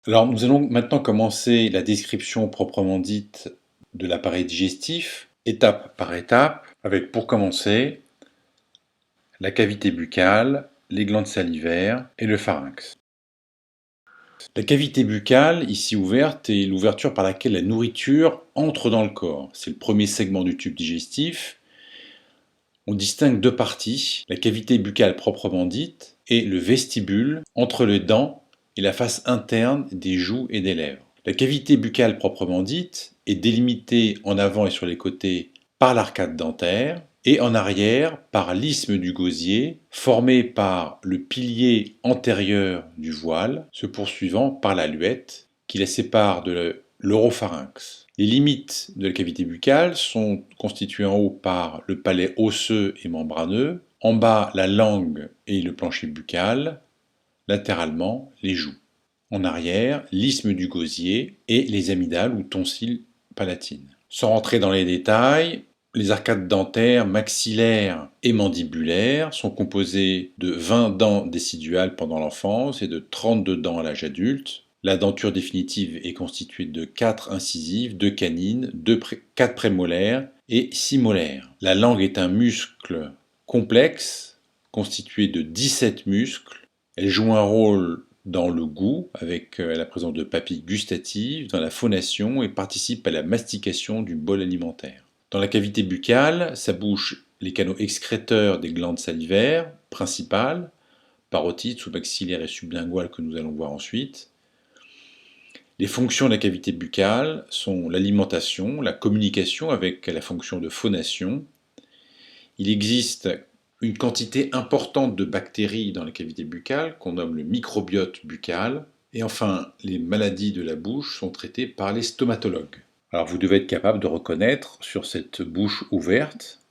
Alors, nous allons maintenant commencer la description proprement dite de l'appareil digestif, étape par étape, avec pour commencer la cavité buccale, les glandes salivaires et le pharynx. La cavité buccale, ici ouverte, est l'ouverture par laquelle la nourriture entre dans le corps. C'est le premier segment du tube digestif. On distingue deux parties, la cavité buccale proprement dite et le vestibule entre les dents et la face interne des joues et des lèvres. La cavité buccale proprement dite est délimitée en avant et sur les côtés par l'arcade dentaire et en arrière par l'isthme du gosier formé par le pilier antérieur du voile se poursuivant par la luette qui la sépare de l'oropharynx. Les limites de la cavité buccale sont constituées en haut par le palais osseux et membraneux, en bas la langue et le plancher buccal, latéralement les joues. En arrière, l'isthme du gosier et les amygdales ou tonsilles palatines. Sans rentrer dans les détails, les arcades dentaires, maxillaires et mandibulaires sont composées de 20 dents déciduales pendant l'enfance et de 32 dents à l'âge adulte. La denture définitive est constituée de 4 incisives, 2 canines, 4 prémolaires et 6 molaires. La langue est un muscle complexe constitué de 17 muscles. Elle joue un rôle dans le goût, avec la présence de papilles gustatives, dans la phonation et participe à la mastication du bol alimentaire. Dans la cavité buccale, ça bouche les canaux excréteurs des glandes salivaires principales, parotides, sous-maxillaires et sublinguales que nous allons voir ensuite. Les fonctions de la cavité buccale sont l'alimentation, la communication avec la fonction de phonation. Il existe une quantité importante de bactéries dans la cavité buccale qu'on nomme le microbiote buccal. Et enfin, les maladies de la bouche sont traitées par les stomatologues. Alors vous devez être capable de reconnaître sur cette bouche ouverte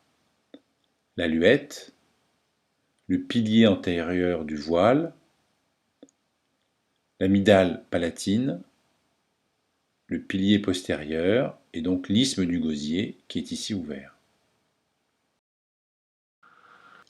la luette, le pilier antérieur du voile, l'amygdale palatine, le pilier postérieur et donc l'isthme du gosier qui est ici ouvert.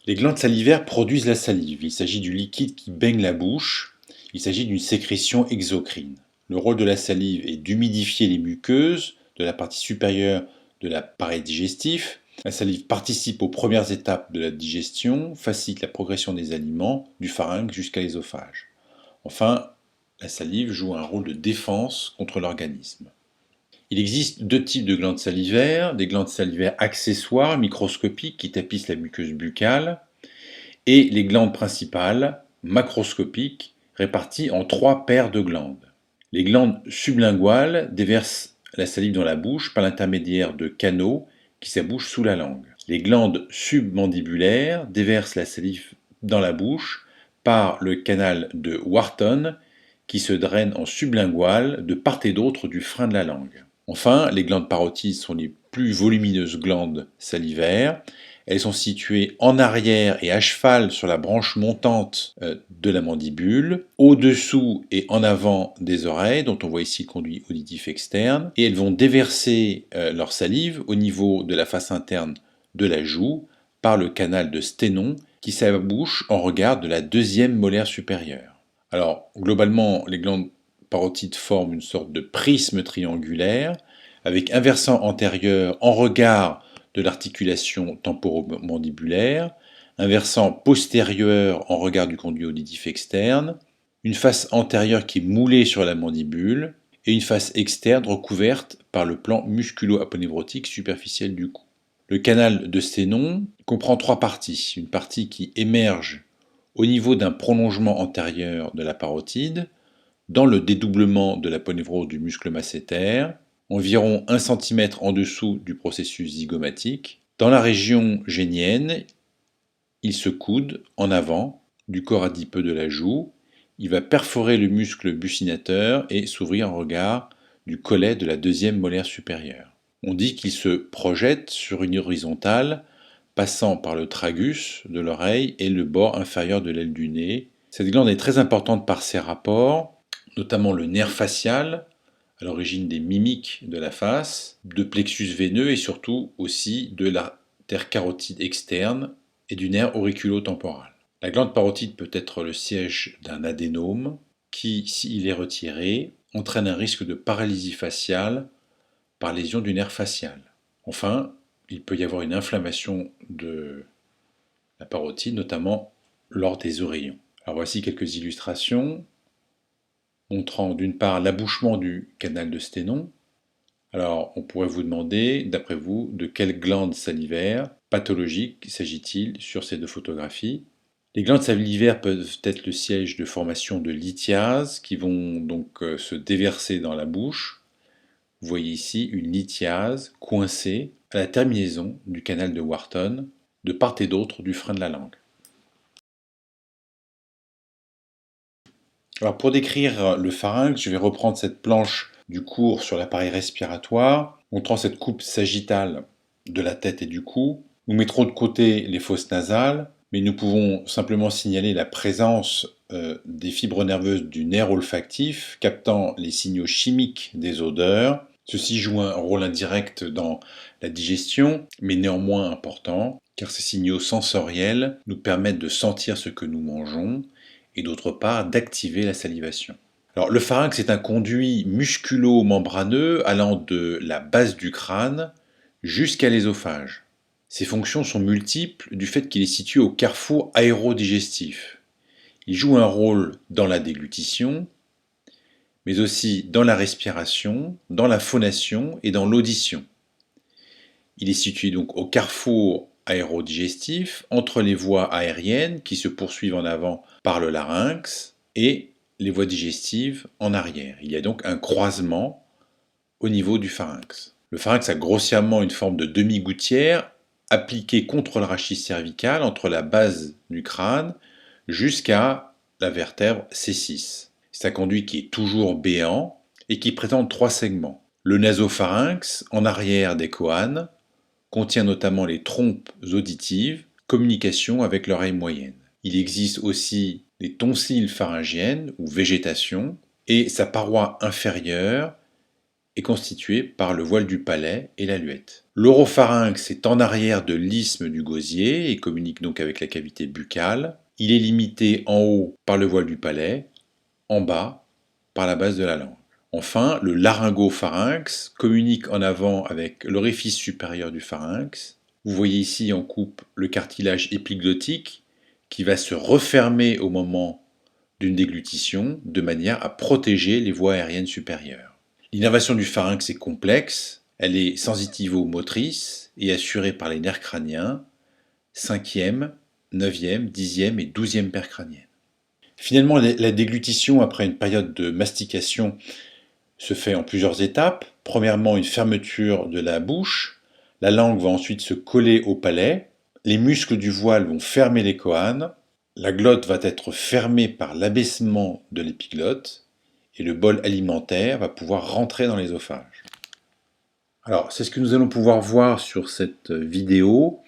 Les glandes salivaires produisent la salive. Il s'agit du liquide qui baigne la bouche. Il s'agit d'une sécrétion exocrine. Le rôle de la salive est d'humidifier les muqueuses de la partie supérieure de l'appareil digestif. La salive participe aux premières étapes de la digestion, facilite la progression des aliments du pharynx jusqu'à l'ésophage. Enfin, la salive joue un rôle de défense contre l'organisme. Il existe deux types de glandes salivaires, des glandes salivaires accessoires microscopiques qui tapissent la muqueuse buccale et les glandes principales macroscopiques réparties en 3 paires de glandes. Les glandes sublinguales déversent la salive dans la bouche par l'intermédiaire de canaux qui s'abouchent sous la langue. Les glandes submandibulaires déversent la salive dans la bouche par le canal de Wharton qui se draine en sublingual de part et d'autre du frein de la langue. Enfin, les glandes parotides sont les plus volumineuses glandes salivaires. Elles sont situées en arrière et à cheval sur la branche montante de la mandibule, au-dessous et en avant des oreilles, dont on voit ici le conduit auditif externe, et elles vont déverser leur salive au niveau de la face interne de la joue par le canal de Sténon qui s'abouche en regard de la deuxième molaire supérieure. Alors, globalement, les glandes parotides forment une sorte de prisme triangulaire avec un versant antérieur en regard de l'articulation temporomandibulaire, un versant postérieur en regard du conduit auditif externe, une face antérieure qui est moulée sur la mandibule et une face externe recouverte par le plan musculo-aponeurotique superficiel du cou. Le canal de Sténon comprend 3 parties. Une partie qui émerge au niveau d'un prolongement antérieur de la parotide, dans le dédoublement de l'aponévrose du muscle masséter, environ 1 cm en dessous du processus zygomatique. Dans la région génienne, il se coude en avant du corps adipeux de la joue. Il va perforer le muscle buccinateur et s'ouvrir en regard du collet de la deuxième molaire supérieure. On dit qu'il se projette sur une horizontale passant par le tragus de l'oreille et le bord inférieur de l'aile du nez. Cette glande est très importante par ses rapports, notamment le nerf facial, à l'origine des mimiques de la face, de plexus veineux et surtout aussi de l'artère carotide externe et du nerf auriculo-temporal. La glande parotide peut être le siège d'un adénome, qui, s'il est retiré, entraîne un risque de paralysie faciale par lésion du nerf facial. Enfin, il peut y avoir une inflammation de la parotide, notamment lors des oreillons. Alors voici quelques illustrations montrant d'une part l'abouchement du canal de Sténon. Alors on pourrait vous demander, d'après vous, de quelle glande salivaire pathologique s'agit-il sur ces deux photographies? Les glandes salivaires peuvent être le siège de formation de lithiases qui vont donc se déverser dans la bouche. Vous voyez ici une lithiase coincée à la terminaison du canal de Wharton, de part et d'autre du frein de la langue. Alors pour décrire le pharynx, je vais reprendre cette planche du cours sur l'appareil respiratoire, montrant cette coupe sagittale de la tête et du cou. Nous mettrons de côté les fosses nasales, mais nous pouvons simplement signaler la présence des fibres nerveuses du nerf olfactif, captant les signaux chimiques des odeurs. Ceci joue un rôle indirect dans la digestion, mais néanmoins important, car ces signaux sensoriels nous permettent de sentir ce que nous mangeons, et d'autre part d'activer la salivation. Alors, le pharynx est un conduit musculo-membraneux allant de la base du crâne jusqu'à l'ésophage. Ses fonctions sont multiples du fait qu'il est situé au carrefour aérodigestif. Il joue un rôle dans la déglutition, mais aussi dans la respiration, dans la phonation et dans l'audition. Il est situé donc au carrefour aérodigestif entre les voies aériennes qui se poursuivent en avant par le larynx et les voies digestives en arrière. Il y a donc un croisement au niveau du pharynx. Le pharynx a grossièrement une forme de demi-gouttière appliquée contre le rachis cervical entre la base du crâne jusqu'à la vertèbre C6. C'est un conduit qui est toujours béant et qui présente trois segments. Le nasopharynx en arrière des choanes contient notamment les trompes auditives, communication avec l'oreille moyenne. Il existe aussi les tonsilles pharyngiennes ou végétation, et sa paroi inférieure est constituée par le voile du palais et la luette. L'oropharynx est en arrière de l'isthme du gosier et communique donc avec la cavité buccale. Il est limité en haut par le voile du palais, en bas par la base de la langue. Enfin, le laryngopharynx communique en avant avec l'orifice supérieur du pharynx. Vous voyez ici en coupe le cartilage épiglottique qui va se refermer au moment d'une déglutition de manière à protéger les voies aériennes supérieures. L'innervation du pharynx est complexe, elle est sensitivo-motrice et assurée par les nerfs crâniens, 5e, 9e, 10e et 12e paires crâniennes. Finalement, la déglutition après une période de mastication se fait en plusieurs étapes. Premièrement, une fermeture de la bouche. La langue va ensuite se coller au palais. Les muscles du voile vont fermer les choanes. La glotte va être fermée par l'abaissement de l'épiglotte. Et le bol alimentaire va pouvoir rentrer dans l'ésophage. Alors, c'est ce que nous allons pouvoir voir sur cette vidéo,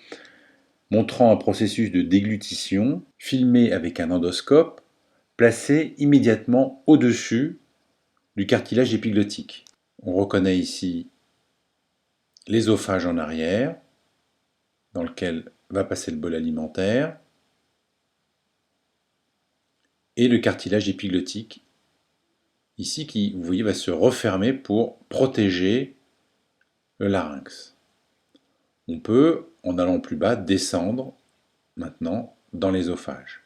montrant un processus de déglutition filmé avec un endoscope placé immédiatement au-dessus du cartilage épiglottique. On reconnaît ici l'ésophage en arrière, dans lequel va passer le bol alimentaire, et le cartilage épiglottique, ici qui, vous voyez, va se refermer pour protéger le larynx. On peut, en allant plus bas, descendre maintenant dans l'ésophage.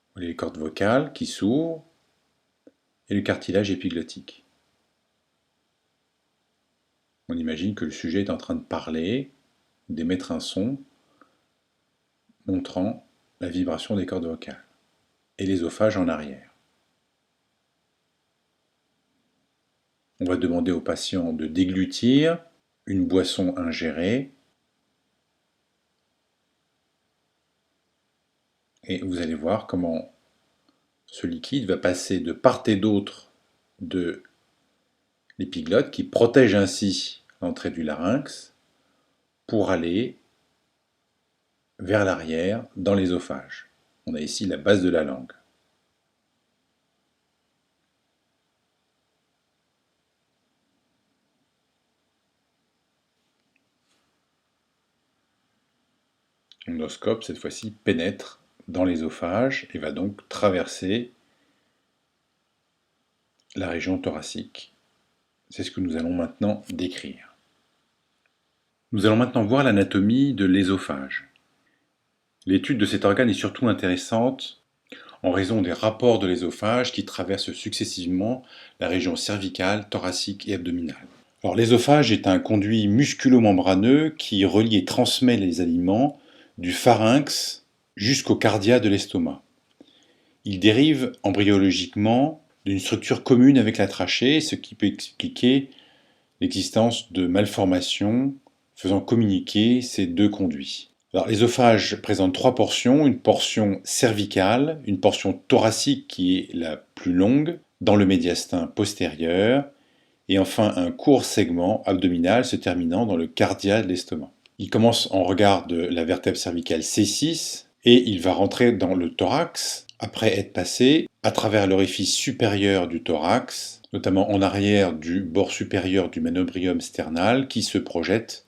Vous voyez les cordes vocales qui s'ouvrent et le cartilage épiglottique. On imagine que le sujet est en train de parler, d'émettre un son, montrant la vibration des cordes vocales, et l'ésophage en arrière. On va demander au patient de déglutir une boisson ingérée, et vous allez voir comment ce liquide va passer de part et d'autre de l'épiglotte qui protège ainsi l'entrée du larynx pour aller vers l'arrière dans l'ésophage. On a ici la base de la langue. L'endoscope, cette fois-ci, pénètre dans l'ésophage et va donc traverser la région thoracique. C'est ce que nous allons maintenant décrire. Nous allons maintenant voir l'anatomie de l'ésophage. L'étude de cet organe est surtout intéressante en raison des rapports de l'ésophage qui traversent successivement la région cervicale, thoracique et abdominale. Alors, l'ésophage est un conduit musculo-membraneux qui relie et transmet les aliments du pharynx jusqu'au cardia de l'estomac. Il dérive embryologiquement d'une structure commune avec la trachée, ce qui peut expliquer l'existence de malformations faisant communiquer ces deux conduits. Alors, l'ésophage présente trois portions, une portion cervicale, une portion thoracique qui est la plus longue, dans le médiastin postérieur, et enfin un court segment abdominal se terminant dans le cardia de l'estomac. Il commence en regard de la vertèbre cervicale C6 et il va rentrer dans le thorax après être passé à travers l'orifice supérieur du thorax, notamment en arrière du bord supérieur du manubrium sternal qui se projette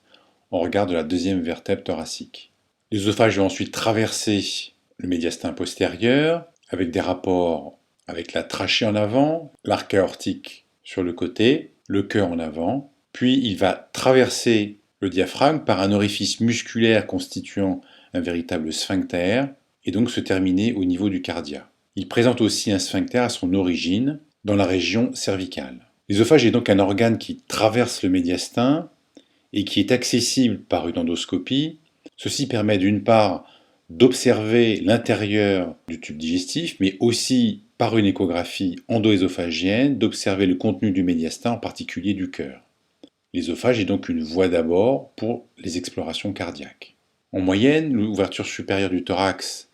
en regard de la deuxième vertèbre thoracique. L'ésophage va ensuite traverser le médiastin postérieur avec des rapports avec la trachée en avant, l'arc aortique sur le côté, le cœur en avant, puis il va traverser le diaphragme par un orifice musculaire constituant un véritable sphincter et donc se terminer au niveau du cardia. Il présente aussi un sphincter à son origine dans la région cervicale. L'ésophage est donc un organe qui traverse le médiastin et qui est accessible par une endoscopie. Ceci permet d'une part d'observer l'intérieur du tube digestif, mais aussi par une échographie endo-ésophagienne, d'observer le contenu du médiastin, en particulier du cœur. L'ésophage est donc une voie d'abord pour les explorations cardiaques. En moyenne, l'ouverture supérieure du thorax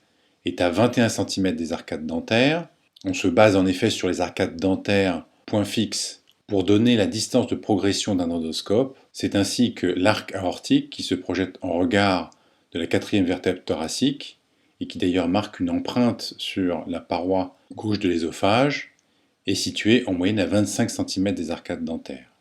est à 21 cm des arcades dentaires. On se base en effet sur les arcades dentaires point fixe pour donner la distance de progression d'un endoscope. C'est ainsi que l'arc aortique, qui se projette en regard de la quatrième vertèbre thoracique, et qui d'ailleurs marque une empreinte sur la paroi gauche de l'ésophage, est situé en moyenne à 25 cm des arcades dentaires.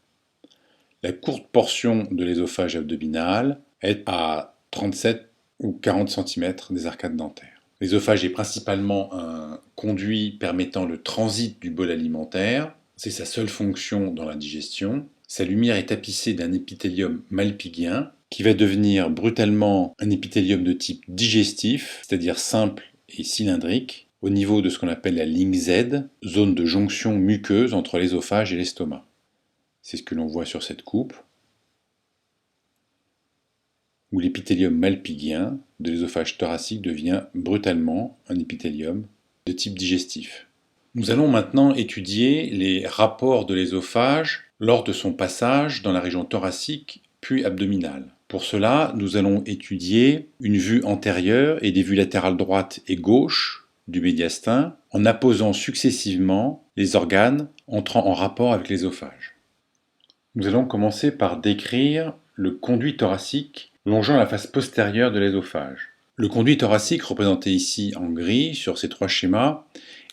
La courte portion de l'ésophage abdominal est à 37 ou 40 cm des arcades dentaires. L'ésophage est principalement un conduit permettant le transit du bol alimentaire. C'est sa seule fonction dans la digestion. Sa lumière est tapissée d'un épithélium malpighien qui va devenir brutalement un épithélium de type digestif, c'est-à-dire simple et cylindrique, au niveau de ce qu'on appelle la ligne Z, zone de jonction muqueuse entre l'ésophage et l'estomac. C'est ce que l'on voit sur cette coupe, où l'épithélium malpighien de l'ésophage thoracique devient brutalement un épithélium de type digestif. Nous allons maintenant étudier les rapports de l'ésophage lors de son passage dans la région thoracique puis abdominale. Pour cela, nous allons étudier une vue antérieure et des vues latérales droite et gauche du médiastin en apposant successivement les organes entrant en rapport avec l'ésophage. Nous allons commencer par décrire le conduit thoracique longeant la face postérieure de l'ésophage. Le conduit thoracique, représenté ici en gris sur ces trois schémas,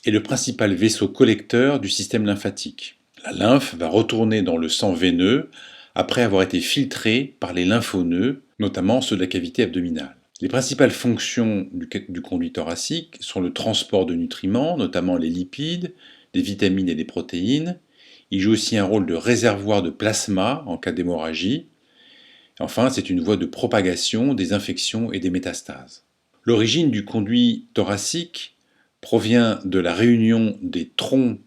est le principal vaisseau collecteur du système lymphatique. La lymphe va retourner dans le sang veineux après avoir été filtrée par les lymphonoeux, notamment ceux de la cavité abdominale. Les principales fonctions du conduit thoracique sont le transport de nutriments, notamment les lipides, des vitamines et des protéines. Il joue aussi un rôle de réservoir de plasma en cas d'hémorragie. Enfin, c'est une voie de propagation des infections et des métastases. L'origine du conduit thoracique provient de la réunion des troncs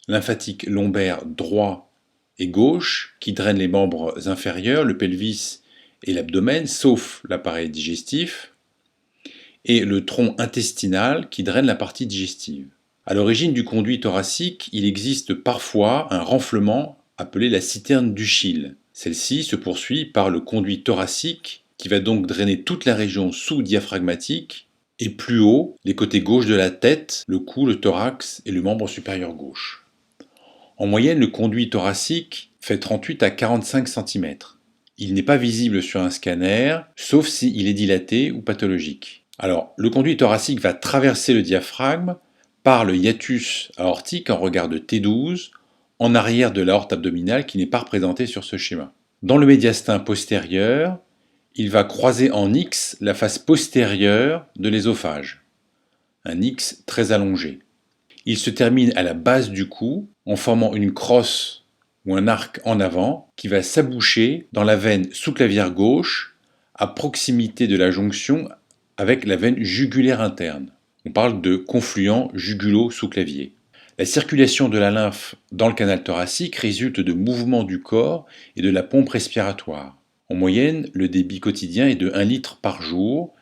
lymphatiques lombaires droit et gauche qui drainent les membres inférieurs, le pelvis et l'abdomen, sauf l'appareil digestif, et le tronc intestinal qui draine la partie digestive. À l'origine du conduit thoracique, il existe parfois un renflement appelé la citerne d'Uchil. Celle-ci se poursuit par le conduit thoracique qui va donc drainer toute la région sous-diaphragmatique et plus haut, les côtés gauche de la tête, le cou, le thorax et le membre supérieur gauche. En moyenne, le conduit thoracique fait 38 à 45 cm. Il n'est pas visible sur un scanner, sauf s'il est dilaté ou pathologique. Alors, le conduit thoracique va traverser le diaphragme par le hiatus aortique en regard de T12, en arrière de l'aorte abdominale qui n'est pas représentée sur ce schéma. Dans le médiastin postérieur, il va croiser en X la face postérieure de l'ésophage, un X très allongé. Il se termine à la base du cou en formant une crosse ou un arc en avant qui va s'aboucher dans la veine sous-clavière gauche à proximité de la jonction avec la veine jugulaire interne. On parle de confluent jugulo-sous-clavier. La circulation de la lymphe dans le canal thoracique résulte de mouvements du corps et de la pompe respiratoire. En moyenne, le débit quotidien est de 1 litre par jour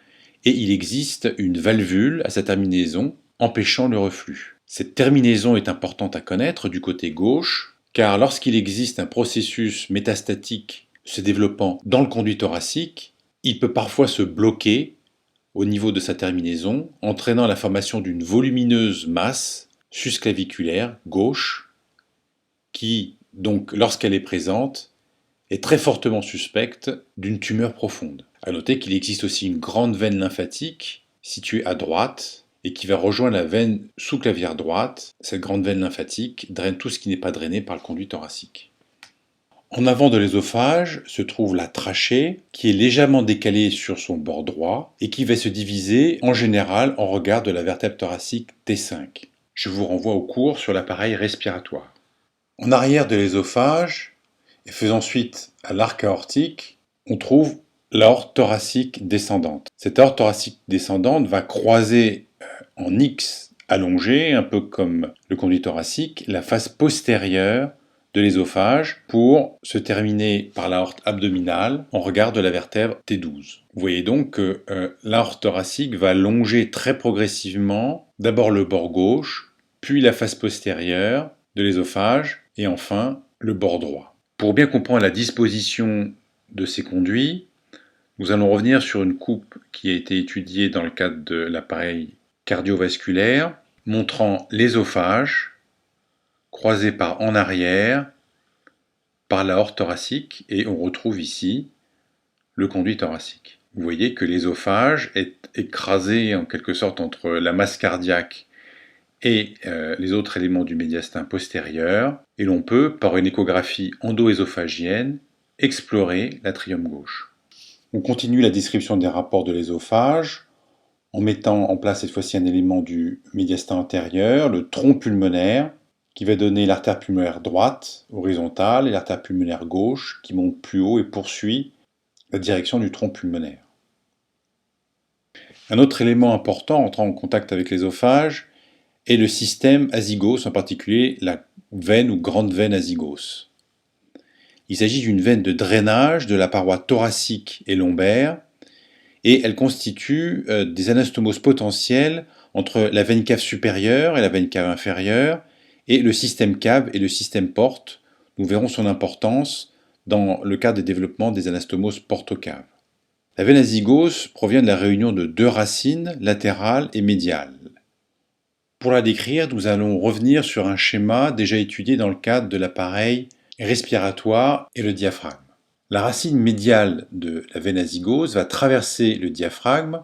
et il existe une valvule à sa terminaison empêchant le reflux. Cette terminaison est importante à connaître du côté gauche car lorsqu'il existe un processus métastatique se développant dans le conduit thoracique, il peut parfois se bloquer au niveau de sa terminaison, entraînant la formation d'une volumineuse masse susclaviculaire gauche qui, donc lorsqu'elle est présente, est très fortement suspecte d'une tumeur profonde. A noter qu'il existe aussi une grande veine lymphatique située à droite et qui va rejoindre la veine sous-clavière droite. Cette grande veine lymphatique draine tout ce qui n'est pas drainé par le conduit thoracique. En avant de l'ésophage se trouve la trachée qui est légèrement décalée sur son bord droit et qui va se diviser en général en regard de la vertèbre thoracique T5. Je vous renvoie au cours sur l'appareil respiratoire. En arrière de l'ésophage et faisant suite à l'arc aortique, on trouve l'aorte thoracique descendante. Cette aorte thoracique descendante va croiser en X allongé, un peu comme le conduit thoracique, la face postérieure de l'ésophage pour se terminer par l'aorte abdominale en regard de la vertèbre T12. Vous voyez donc que l'aorte thoracique va longer très progressivement d'abord le bord gauche, puis la face postérieure de l'ésophage et enfin le bord droit. Pour bien comprendre la disposition de ces conduits, nous allons revenir sur une coupe qui a été étudiée dans le cadre de l'appareil cardiovasculaire, montrant l'ésophage croisé par en arrière par l'aorte thoracique et on retrouve ici le conduit thoracique. Vous voyez que l'ésophage est écrasé en quelque sorte entre la masse cardiaque et les autres éléments du médiastin postérieur et l'on peut, par une échographie endo-ésophagienne, explorer l'atrium gauche. On continue la description des rapports de l'ésophage en mettant en place cette fois-ci un élément du médiastin antérieur, le tronc pulmonaire, qui va donner l'artère pulmonaire droite, horizontale, et l'artère pulmonaire gauche, qui monte plus haut et poursuit la direction du tronc pulmonaire. Un autre élément important entrant en contact avec l'ésophage est le système azygos, en particulier la veine ou grande veine azygos. Il s'agit d'une veine de drainage de la paroi thoracique et lombaire, et elle constitue des anastomoses potentielles entre la veine cave supérieure et la veine cave inférieure, et le système cave et le système porte. Nous verrons son importance dans le cadre des développements des anastomoses porto-caves. La veine azygos provient de la réunion de deux racines, latérales et médiales. Pour la décrire, nous allons revenir sur un schéma déjà étudié dans le cadre de l'appareil respiratoire et le diaphragme. La racine médiale de la veine azygos va traverser le diaphragme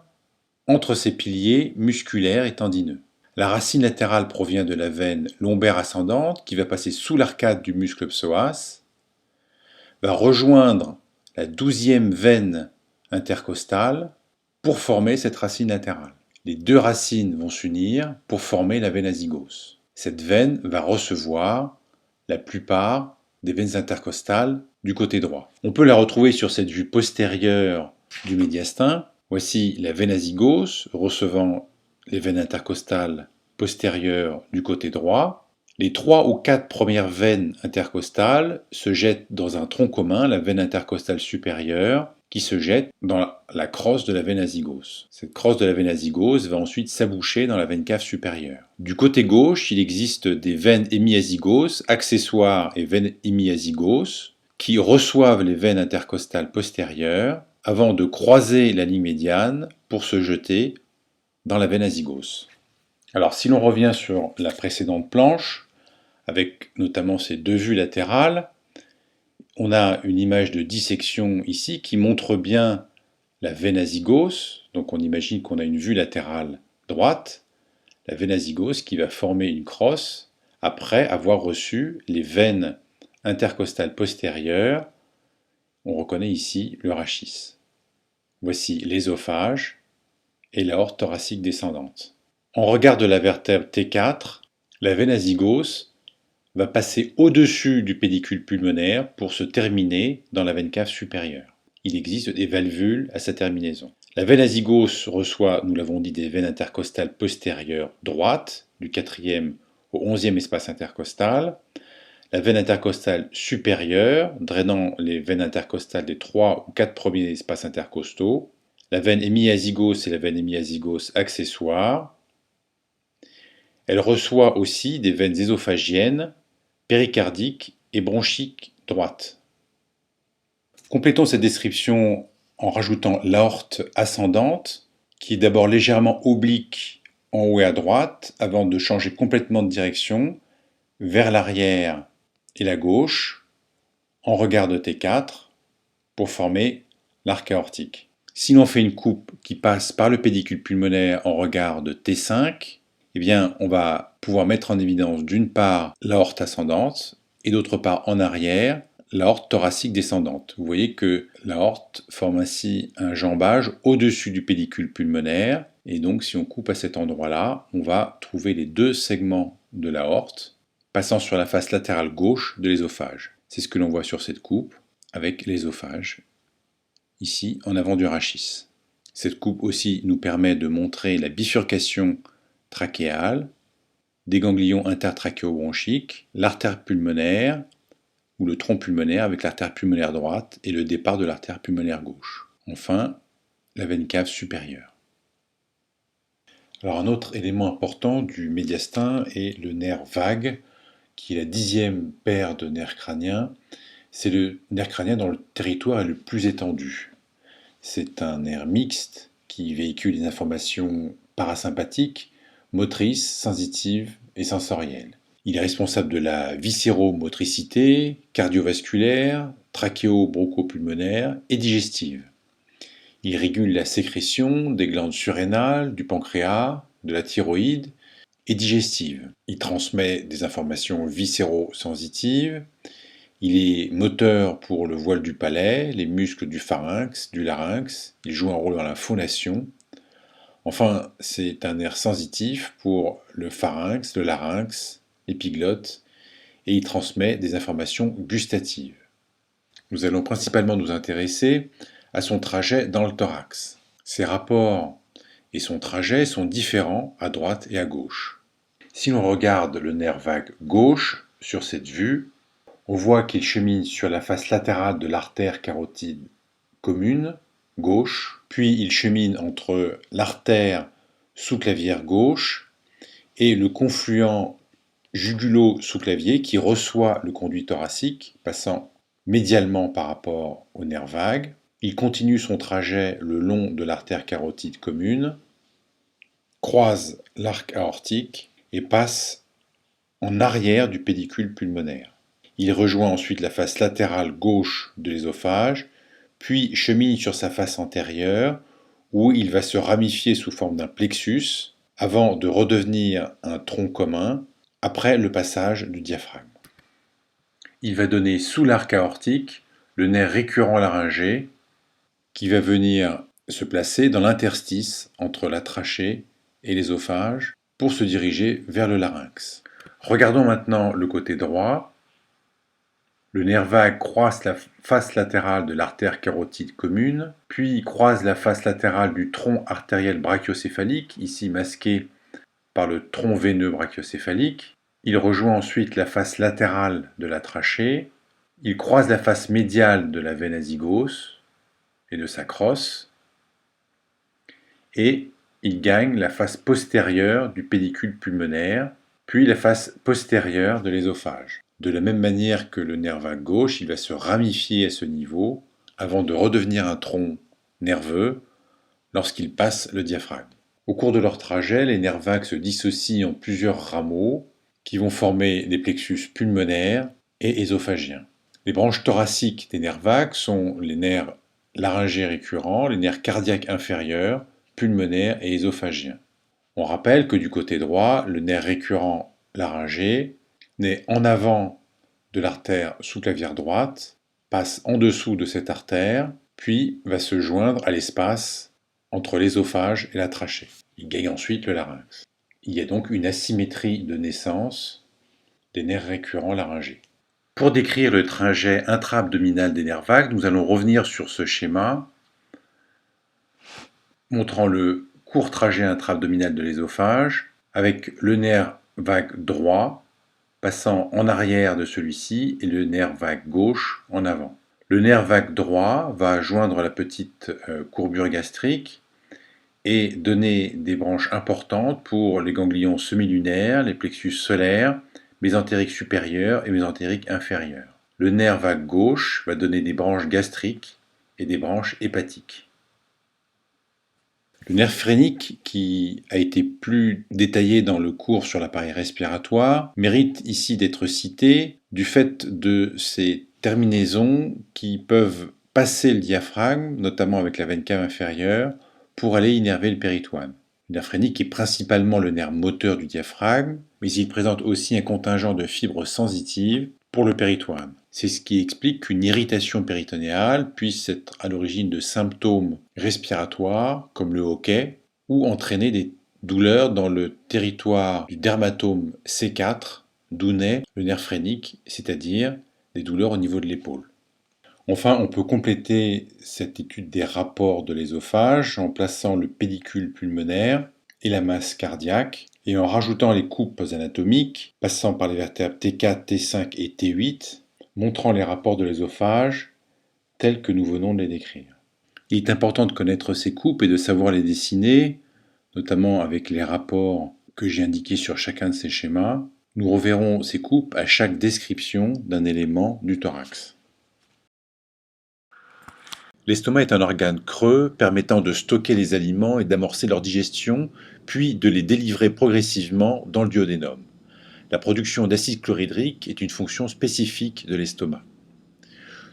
entre ses piliers musculaires et tendineux. La racine latérale provient de la veine lombaire ascendante qui va passer sous l'arcade du muscle psoas, va rejoindre la 12e veine intercostale pour former cette racine latérale. Les deux racines vont s'unir pour former la veine azygos. Cette veine va recevoir la plupart des veines intercostales du côté droit. On peut la retrouver sur cette vue postérieure du médiastin. Voici la veine azygos recevant les veines intercostales postérieures du côté droit. Les 3 ou 4 premières veines intercostales se jettent dans un tronc commun, la veine intercostale supérieure, qui se jette dans la crosse de la veine azygos. Cette crosse de la veine azygos va ensuite s'aboucher dans la veine cave supérieure. Du côté gauche, il existe des veines hémiazygos, accessoires et veines hémiazygos, qui reçoivent les veines intercostales postérieures avant de croiser la ligne médiane pour se jeter dans la veine azygos. Alors si l'on revient sur la précédente planche, avec notamment ces deux vues latérales, on a une image de dissection ici qui montre bien la veine azygos, donc on imagine qu'on a une vue latérale droite, la veine azygos qui va former une crosse après avoir reçu les veines intercostales postérieures. On reconnaît ici le rachis. Voici l'ésophage et l'aorte thoracique descendante. En regard de la vertèbre T4, la veine azygos va passer au-dessus du pédicule pulmonaire pour se terminer dans la veine cave supérieure. Il existe des valvules à sa terminaison. La veine azygos reçoit, nous l'avons dit, des veines intercostales postérieures droites, du 4e au 11e espace intercostal. La veine intercostale supérieure, drainant les veines intercostales des 3 ou 4 premiers espaces intercostaux. La veine hémiazygos et la veine hémiazygos accessoire. Elle reçoit aussi des veines ésophagiennes, péricardiques et bronchiques droites. Complétons cette description en rajoutant l'aorte ascendante, qui est d'abord légèrement oblique en haut et à droite, avant de changer complètement de direction vers l'arrière et la gauche, en regard de T4, pour former l'arc aortique. Si l'on fait une coupe qui passe par le pédicule pulmonaire en regard de T5, eh bien, on va pouvoir mettre en évidence d'une part l'aorte ascendante et d'autre part en arrière l'aorte thoracique descendante. Vous voyez que l'aorte forme ainsi un jambage au-dessus du pédicule pulmonaire et donc si on coupe à cet endroit-là, on va trouver les deux segments de l'aorte passant sur la face latérale gauche de l'ésophage. C'est ce que l'on voit sur cette coupe avec l'ésophage, ici en avant du rachis. Cette coupe aussi nous permet de montrer la bifurcation trachéale, des ganglions intertrachéobronchiques, l'artère pulmonaire ou le tronc pulmonaire avec l'artère pulmonaire droite et le départ de l'artère pulmonaire gauche. Enfin, la veine cave supérieure. Alors un autre élément important du médiastin est le nerf vague, qui est la 10e paire de nerfs crâniens. C'est le nerf crânien dont le territoire est le plus étendu. C'est un nerf mixte qui véhicule des informations parasympathiques, motrices, sensitives et sensorielles. Il est responsable de la viscéromotricité, cardiovasculaire, trachéo-bronchopulmonaire et digestive. Il régule la sécrétion des glandes surrénales, du pancréas, de la thyroïde et digestive. Il transmet des informations viscéro-sensitives. Il est moteur pour le voile du palais, les muscles du pharynx, du larynx. Il joue un rôle dans la phonation. Enfin, c'est un nerf sensitif pour le pharynx, le larynx, l'épiglotte, et il transmet des informations gustatives. Nous allons principalement nous intéresser à son trajet dans le thorax. Ses rapports et son trajet sont différents à droite et à gauche. Si l'on regarde le nerf vague gauche sur cette vue, on voit qu'il chemine sur la face latérale de l'artère carotide commune, gauche, puis il chemine entre l'artère sous-clavière gauche et le confluent jugulo-sous-clavier qui reçoit le conduit thoracique, passant médialement par rapport au nerf vague. Il continue son trajet le long de l'artère carotide commune, croise l'arc aortique et passe en arrière du pédicule pulmonaire. Il rejoint ensuite la face latérale gauche de l'ésophage, puis chemine sur sa face antérieure, où il va se ramifier sous forme d'un plexus, avant de redevenir un tronc commun, après le passage du diaphragme. Il va donner sous l'arc aortique le nerf récurrent laryngé, qui va venir se placer dans l'interstice entre la trachée et l'ésophage, pour se diriger vers le larynx. Regardons maintenant le côté droit. Le nerf vague croise la face latérale de l'artère carotide commune, puis croise la face latérale du tronc artériel brachiocéphalique, ici masqué par le tronc veineux brachiocéphalique. Il rejoint ensuite la face latérale de la trachée. Il croise la face médiale de la veine azygos et de sa crosse. Et il gagne la face postérieure du pédicule pulmonaire, puis la face postérieure de l'ésophage. De la même manière que le nerf vague gauche, il va se ramifier à ce niveau avant de redevenir un tronc nerveux lorsqu'il passe le diaphragme. Au cours de leur trajet, les nerfs vagues se dissocient en plusieurs rameaux qui vont former des plexus pulmonaires et ésophagiens. Les branches thoraciques des nerfs vagues sont les nerfs laryngés récurrents, les nerfs cardiaques inférieurs, pulmonaires et ésophagiens. On rappelle que du côté droit, le nerf récurrent laryngé naît en avant de l'artère sous-clavière droite, passe en dessous de cette artère puis va se joindre à l'espace entre l'ésophage et la trachée. Il gagne ensuite le larynx. Il y a donc une asymétrie de naissance des nerfs récurrents laryngés. Pour décrire le trajet intra-abdominal des nerfs vagues, nous allons revenir sur ce schéma montrant le court trajet intra-abdominal de l'ésophage avec le nerf vague droit passant en arrière de celui-ci et le nerf vague gauche en avant. Le nerf vague droit va joindre la petite courbure gastrique et donner des branches importantes pour les ganglions semi-lunaires, les plexus solaires, mésentérique supérieur et mésentérique inférieur. Le nerf vague gauche va donner des branches gastriques et des branches hépatiques. Le nerf phrénique, qui a été plus détaillé dans le cours sur l'appareil respiratoire, mérite ici d'être cité du fait de ces terminaisons qui peuvent passer le diaphragme, notamment avec la veine cave inférieure, pour aller innerver le péritoine. Le nerf phrénique est principalement le nerf moteur du diaphragme, mais il présente aussi un contingent de fibres sensitives pour le péritoine. C'est ce qui explique qu'une irritation péritonéale puisse être à l'origine de symptômes respiratoires comme le hoquet ou entraîner des douleurs dans le territoire du dermatome C4, d'où naît le nerf phrénique, c'est-à-dire des douleurs au niveau de l'épaule. Enfin, on peut compléter cette étude des rapports de l'ésophage en plaçant le pédicule pulmonaire et la masse cardiaque et en rajoutant les coupes anatomiques passant par les vertèbres T4, T5 et T8, montrant les rapports de l'ésophage tels que nous venons de les décrire. Il est important de connaître ces coupes et de savoir les dessiner, notamment avec les rapports que j'ai indiqués sur chacun de ces schémas. Nous reverrons ces coupes à chaque description d'un élément du thorax. L'estomac est un organe creux permettant de stocker les aliments et d'amorcer leur digestion, puis de les délivrer progressivement dans le duodénum. La production d'acide chlorhydrique est une fonction spécifique de l'estomac.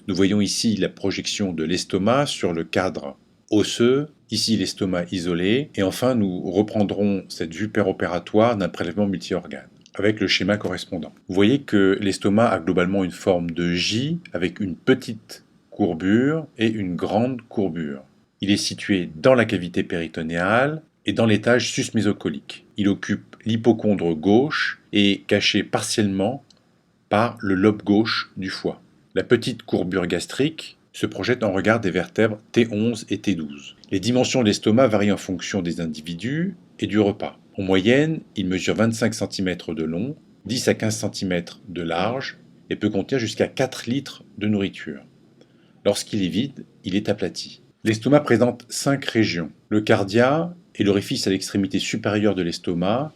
Nous voyons ici la projection de l'estomac sur le cadre osseux, ici l'estomac isolé, et enfin nous reprendrons cette vue péropératoire d'un prélèvement multi-organes avec le schéma correspondant. Vous voyez que l'estomac a globalement une forme de J avec une petite courbure et une grande courbure. Il est situé dans la cavité péritonéale et dans l'étage susmésocolique. Il occupe l'hypochondre gauche et est caché partiellement par le lobe gauche du foie. La petite courbure gastrique se projette en regard des vertèbres T11 et T12. Les dimensions de l'estomac varient en fonction des individus et du repas. En moyenne, il mesure 25 cm de long, 10 à 15 cm de large et peut contenir jusqu'à 4 litres de nourriture. Lorsqu'il est vide, il est aplati. L'estomac présente 5 régions. Le cardia est l'orifice à l'extrémité supérieure de l'estomac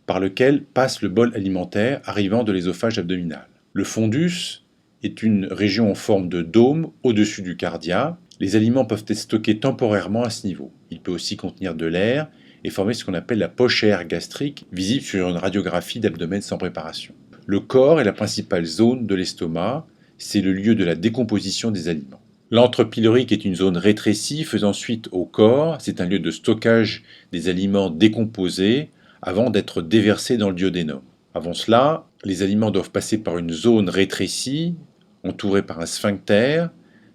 par lequel passe le bol alimentaire arrivant de l'ésophage abdominal. Le fondus est une région en forme de dôme au-dessus du cardia. Les aliments peuvent être stockés temporairement à ce niveau. Il peut aussi contenir de l'air et former ce qu'on appelle la pochère gastrique, visible sur une radiographie d'abdomen sans préparation. Le corps est la principale zone de l'estomac, c'est le lieu de la décomposition des aliments. L'antre pylorique est une zone rétrécie faisant suite au corps, c'est un lieu de stockage des aliments décomposés avant d'être déversés dans le duodénum. Avant cela, les aliments doivent passer par une zone rétrécie, entourée par un sphincter,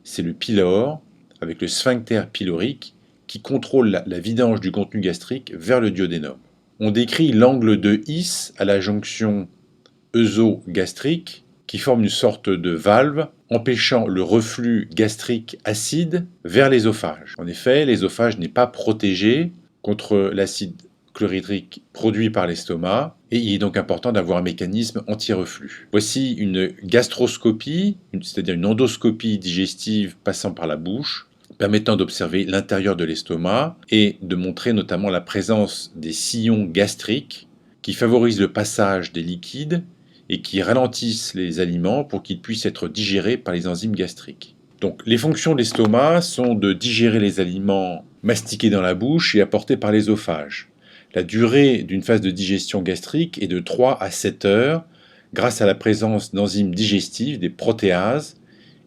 c'est le pylore, avec le sphincter pylorique, qui contrôle la vidange du contenu gastrique vers le duodénum. On décrit l'angle de His à la jonction œso-gastrique, qui forme une sorte de valve empêchant le reflux gastrique acide vers l'ésophage. En effet, l'ésophage n'est pas protégé contre l'acide chlorhydrique produit par l'estomac et il est donc important d'avoir un mécanisme anti-reflux. Voici une gastroscopie, c'est-à-dire une endoscopie digestive passant par la bouche, permettant d'observer l'intérieur de l'estomac et de montrer notamment la présence des sillons gastriques qui favorisent le passage des liquides et qui ralentissent les aliments pour qu'ils puissent être digérés par les enzymes gastriques. Donc, les fonctions de l'estomac sont de digérer les aliments mastiqués dans la bouche et apportés par l'ésophage. La durée d'une phase de digestion gastrique est de 3 à 7 heures grâce à la présence d'enzymes digestives, des protéases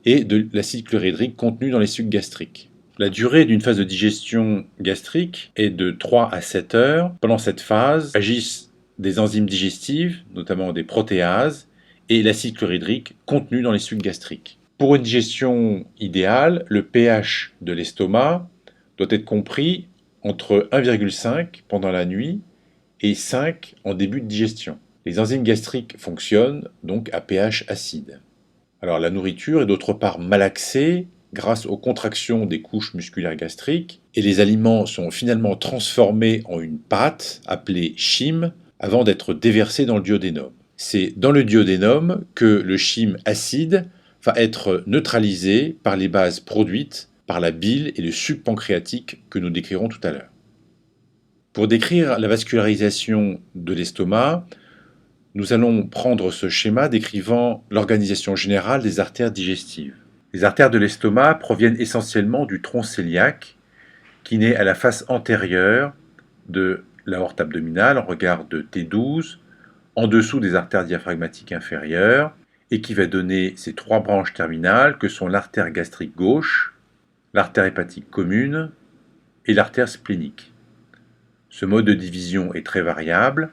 et de l'acide chlorhydrique contenu dans les sucs gastriques. La durée d'une phase de digestion gastrique est de 3 à 7 heures. Pendant cette phase, agissent des enzymes digestives, notamment des protéases, et l'acide chlorhydrique contenu dans les sucs gastriques. Pour une digestion idéale, le pH de l'estomac doit être compris entre 1,5 pendant la nuit et 5 en début de digestion. Les enzymes gastriques fonctionnent donc à pH acide. Alors la nourriture est d'autre part malaxée grâce aux contractions des couches musculaires gastriques et les aliments sont finalement transformés en une pâte appelée chyme avant d'être déversés dans le duodénum. C'est dans le duodénum que le chyme acide va être neutralisé par les bases produites par la bile et le suc pancréatique que nous décrirons tout à l'heure. Pour décrire la vascularisation de l'estomac, nous allons prendre ce schéma décrivant l'organisation générale des artères digestives. Les artères de l'estomac proviennent essentiellement du tronc cœliaque qui naît à la face antérieure de l'aorte abdominale en regard de T12, en dessous des artères diaphragmatiques inférieures, et qui va donner ces trois branches terminales que sont l'artère gastrique gauche, l'artère hépatique commune et l'artère splénique. Ce mode de division est très variable,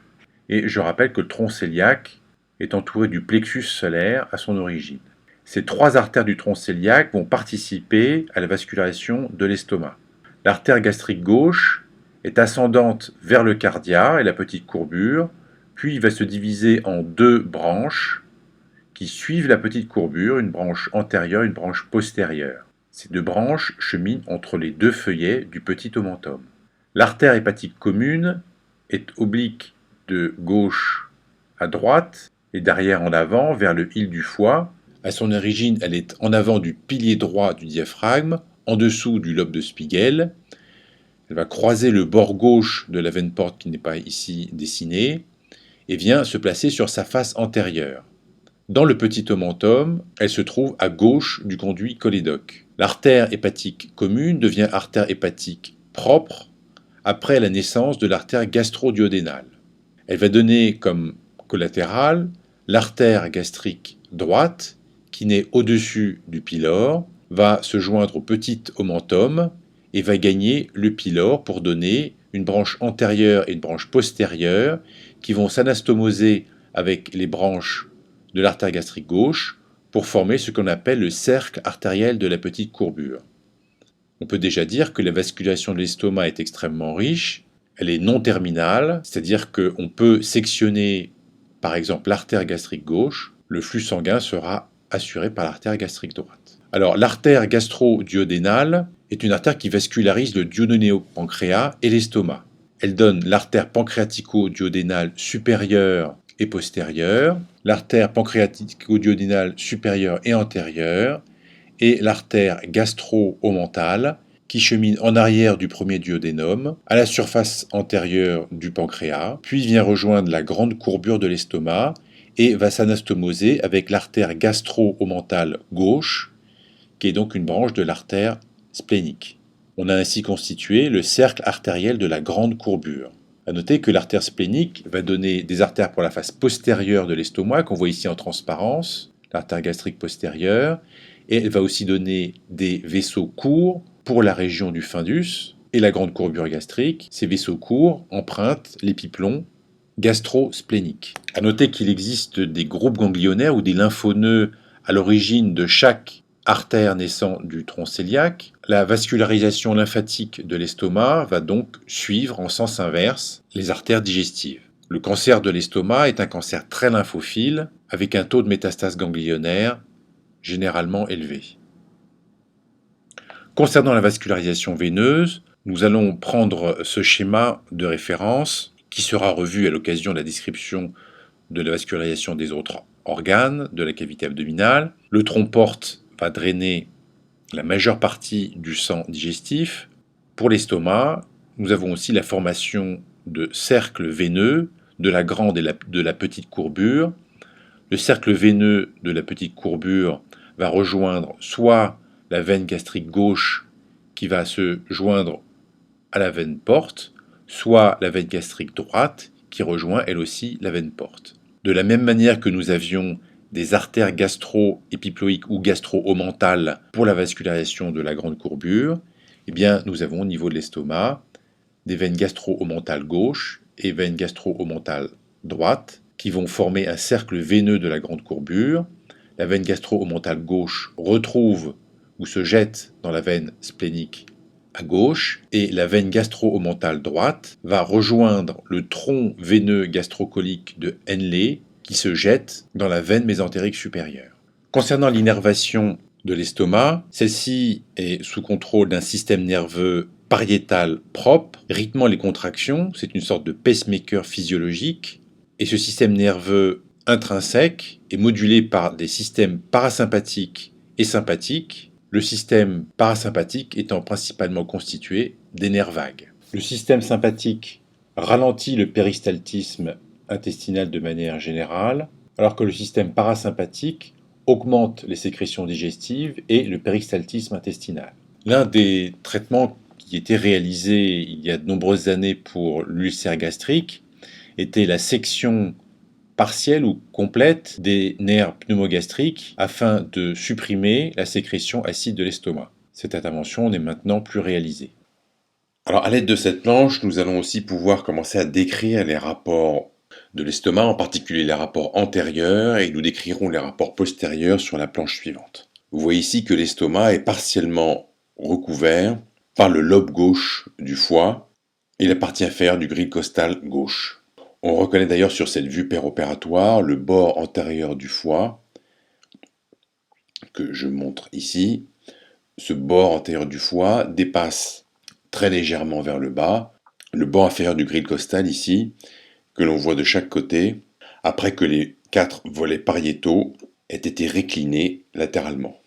et je rappelle que le tronc cœliaque est entouré du plexus solaire à son origine. Ces trois artères du tronc cœliaque vont participer à la vascularisation de l'estomac. L'artère gastrique gauche est ascendante vers le cardia et la petite courbure, puis va se diviser en deux branches qui suivent la petite courbure, une branche antérieure et une branche postérieure. Ces deux branches cheminent entre les deux feuillets du petit omentum. L'artère hépatique commune est oblique de gauche à droite et d'arrière en avant vers le hile du foie. À son origine, elle est en avant du pilier droit du diaphragme, en dessous du lobe de Spiegel. Elle va croiser le bord gauche de la veine porte qui n'est pas ici dessinée et vient se placer sur sa face antérieure. Dans le petit omentum, elle se trouve à gauche du conduit cholédoque. L'artère hépatique commune devient artère hépatique propre après la naissance de l'artère gastro-duodénale. Elle va donner comme collatérale l'artère gastrique droite qui naît au-dessus du pylore, va se joindre au petit omentum et va gagner le pylore pour donner une branche antérieure et une branche postérieure qui vont s'anastomoser avec les branches de l'artère gastrique gauche pour former ce qu'on appelle le cercle artériel de la petite courbure. On peut déjà dire que la vascularisation de l'estomac est extrêmement riche, elle est non terminale, c'est-à-dire qu'on peut sectionner par exemple l'artère gastrique gauche, le flux sanguin sera assuré par l'artère gastrique droite. Alors l'artère gastro-duodénale est une artère qui vascularise le duodénopancréas et l'estomac. Elle donne l'artère pancréatico-duodénale supérieure et postérieure, l'artère pancréatico-duodénale supérieure et antérieure, et l'artère gastro-omentale qui chemine en arrière du premier duodénum, à la surface antérieure du pancréas, puis vient rejoindre la grande courbure de l'estomac et va s'anastomoser avec l'artère gastro-omentale gauche, qui est donc une branche de l'artère splénique. On a ainsi constitué le cercle artériel de la grande courbure. A noter que l'artère splénique va donner des artères pour la face postérieure de l'estomac, qu'on voit ici en transparence, l'artère gastrique postérieure, et elle va aussi donner des vaisseaux courts pour la région du fundus et la grande courbure gastrique. Ces vaisseaux courts empruntent l'épiplomb gastro-splénique. A noter qu'il existe des groupes ganglionnaires ou des lymphonoeux à l'origine de chaque artère naissant du tronc cœliaque. La vascularisation lymphatique de l'estomac va donc suivre en sens inverse les artères digestives. Le cancer de l'estomac est un cancer très lymphophile avec un taux de métastase ganglionnaire généralement élevé. Concernant la vascularisation veineuse, nous allons prendre ce schéma de référence qui sera revu à l'occasion de la description de la vascularisation des autres organes de la cavité abdominale. Le tronc porte va drainer la majeure partie du sang digestif. Pour l'estomac, nous avons aussi la formation de cercles veineux de la grande et de la petite courbure. Le cercle veineux de la petite courbure va rejoindre soit la veine gastrique gauche qui va se joindre à la veine porte, soit la veine gastrique droite qui rejoint elle aussi la veine porte. De la même manière que nous avions des artères gastro-épiploïques ou gastro-omentales pour la vascularisation de la grande courbure, eh bien, nous avons au niveau de l'estomac des veines gastro-omentales gauche et veines gastro-omentales droite qui vont former un cercle veineux de la grande courbure. la veine gastro-omontale gauche retrouve ou se jette dans la veine splénique à gauche, et la veine gastro-omontale droite va rejoindre le tronc veineux gastrocolique de Henle qui se jette dans la veine mésentérique supérieure. Concernant l'innervation de l'estomac, celle-ci est sous contrôle d'un système nerveux pariétal propre, rythmant les contractions, c'est une sorte de pacemaker physiologique, et ce système nerveux intrinsèque est modulé par des systèmes parasympathiques et sympathiques, le système parasympathique étant principalement constitué des nerfs vagues. Le système sympathique ralentit le péristaltisme intestinal de manière générale, alors que le système parasympathique augmente les sécrétions digestives et le péristaltisme intestinal. L'un des traitements qui était réalisé il y a de nombreuses années pour l'ulcère gastrique était la section partielle ou complète des nerfs pneumogastriques afin de supprimer la sécrétion acide de l'estomac. Cette intervention n'est maintenant plus réalisée. Alors à l'aide de cette planche, nous allons aussi pouvoir commencer à décrire les rapports de l'estomac, en particulier les rapports antérieurs, et nous décrirons les rapports postérieurs sur la planche suivante. Vous voyez ici que l'estomac est partiellement recouvert par le lobe gauche du foie et la partie inférieure du grille costal gauche. On reconnaît d'ailleurs sur cette vue péropératoire le bord antérieur du foie, que je montre ici. Ce bord antérieur du foie dépasse très légèrement vers le bas le bord inférieur du grille costal ici, que l'on voit de chaque côté, après que les 4 volets pariétaux aient été réclinés latéralement.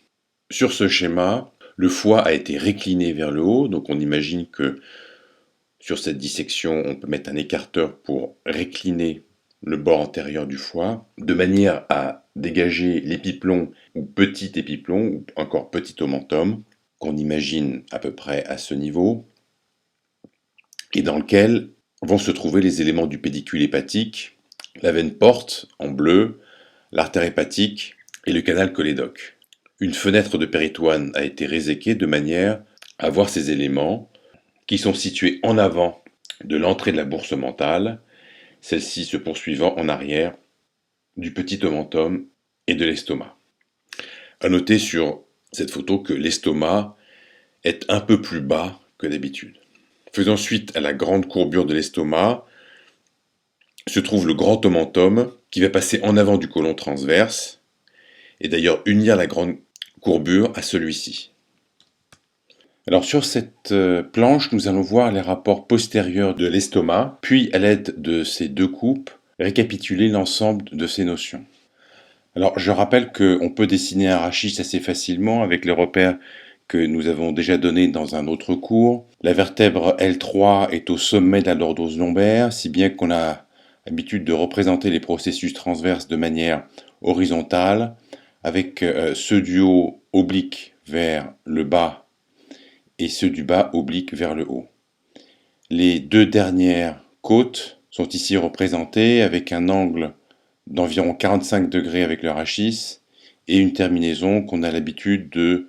Sur ce schéma, le foie a été récliné vers le haut, donc on imagine que sur cette dissection, on peut mettre un écarteur pour récliner le bord antérieur du foie, de manière à dégager l'épiplomb ou petit épiplomb, ou encore petit omentum, qu'on imagine à peu près à ce niveau, et dans lequel vont se trouver les éléments du pédicule hépatique, la veine porte en bleu, l'artère hépatique et le canal cholédoque. Une fenêtre de péritoine a été réséquée de manière à voir ces éléments qui sont situés en avant de l'entrée de la bourse mentale, celle-ci se poursuivant en arrière du petit omentum et de l'estomac. À noter sur cette photo que l'estomac est un peu plus bas que d'habitude. Faisant suite à la grande courbure de l'estomac, se trouve le grand omentum qui va passer en avant du côlon transverse et d'ailleurs unir la grande courbure à celui-ci. Alors sur cette planche, nous allons voir les rapports postérieurs de l'estomac, puis à l'aide de ces 2 coupes, récapituler l'ensemble de ces notions. Alors je rappelle qu'on peut dessiner un rachis assez facilement avec les repères que nous avons déjà donnés dans un autre cours. La vertèbre L3 est au sommet de la lordose lombaire, si bien qu'on a l'habitude de représenter les processus transverses de manière horizontale, avec ceux du haut obliques vers le bas et ceux du bas obliques vers le haut. Les 2 dernières côtes sont ici représentées avec un angle d'environ 45 degrés avec le rachis et une terminaison qu'on a l'habitude de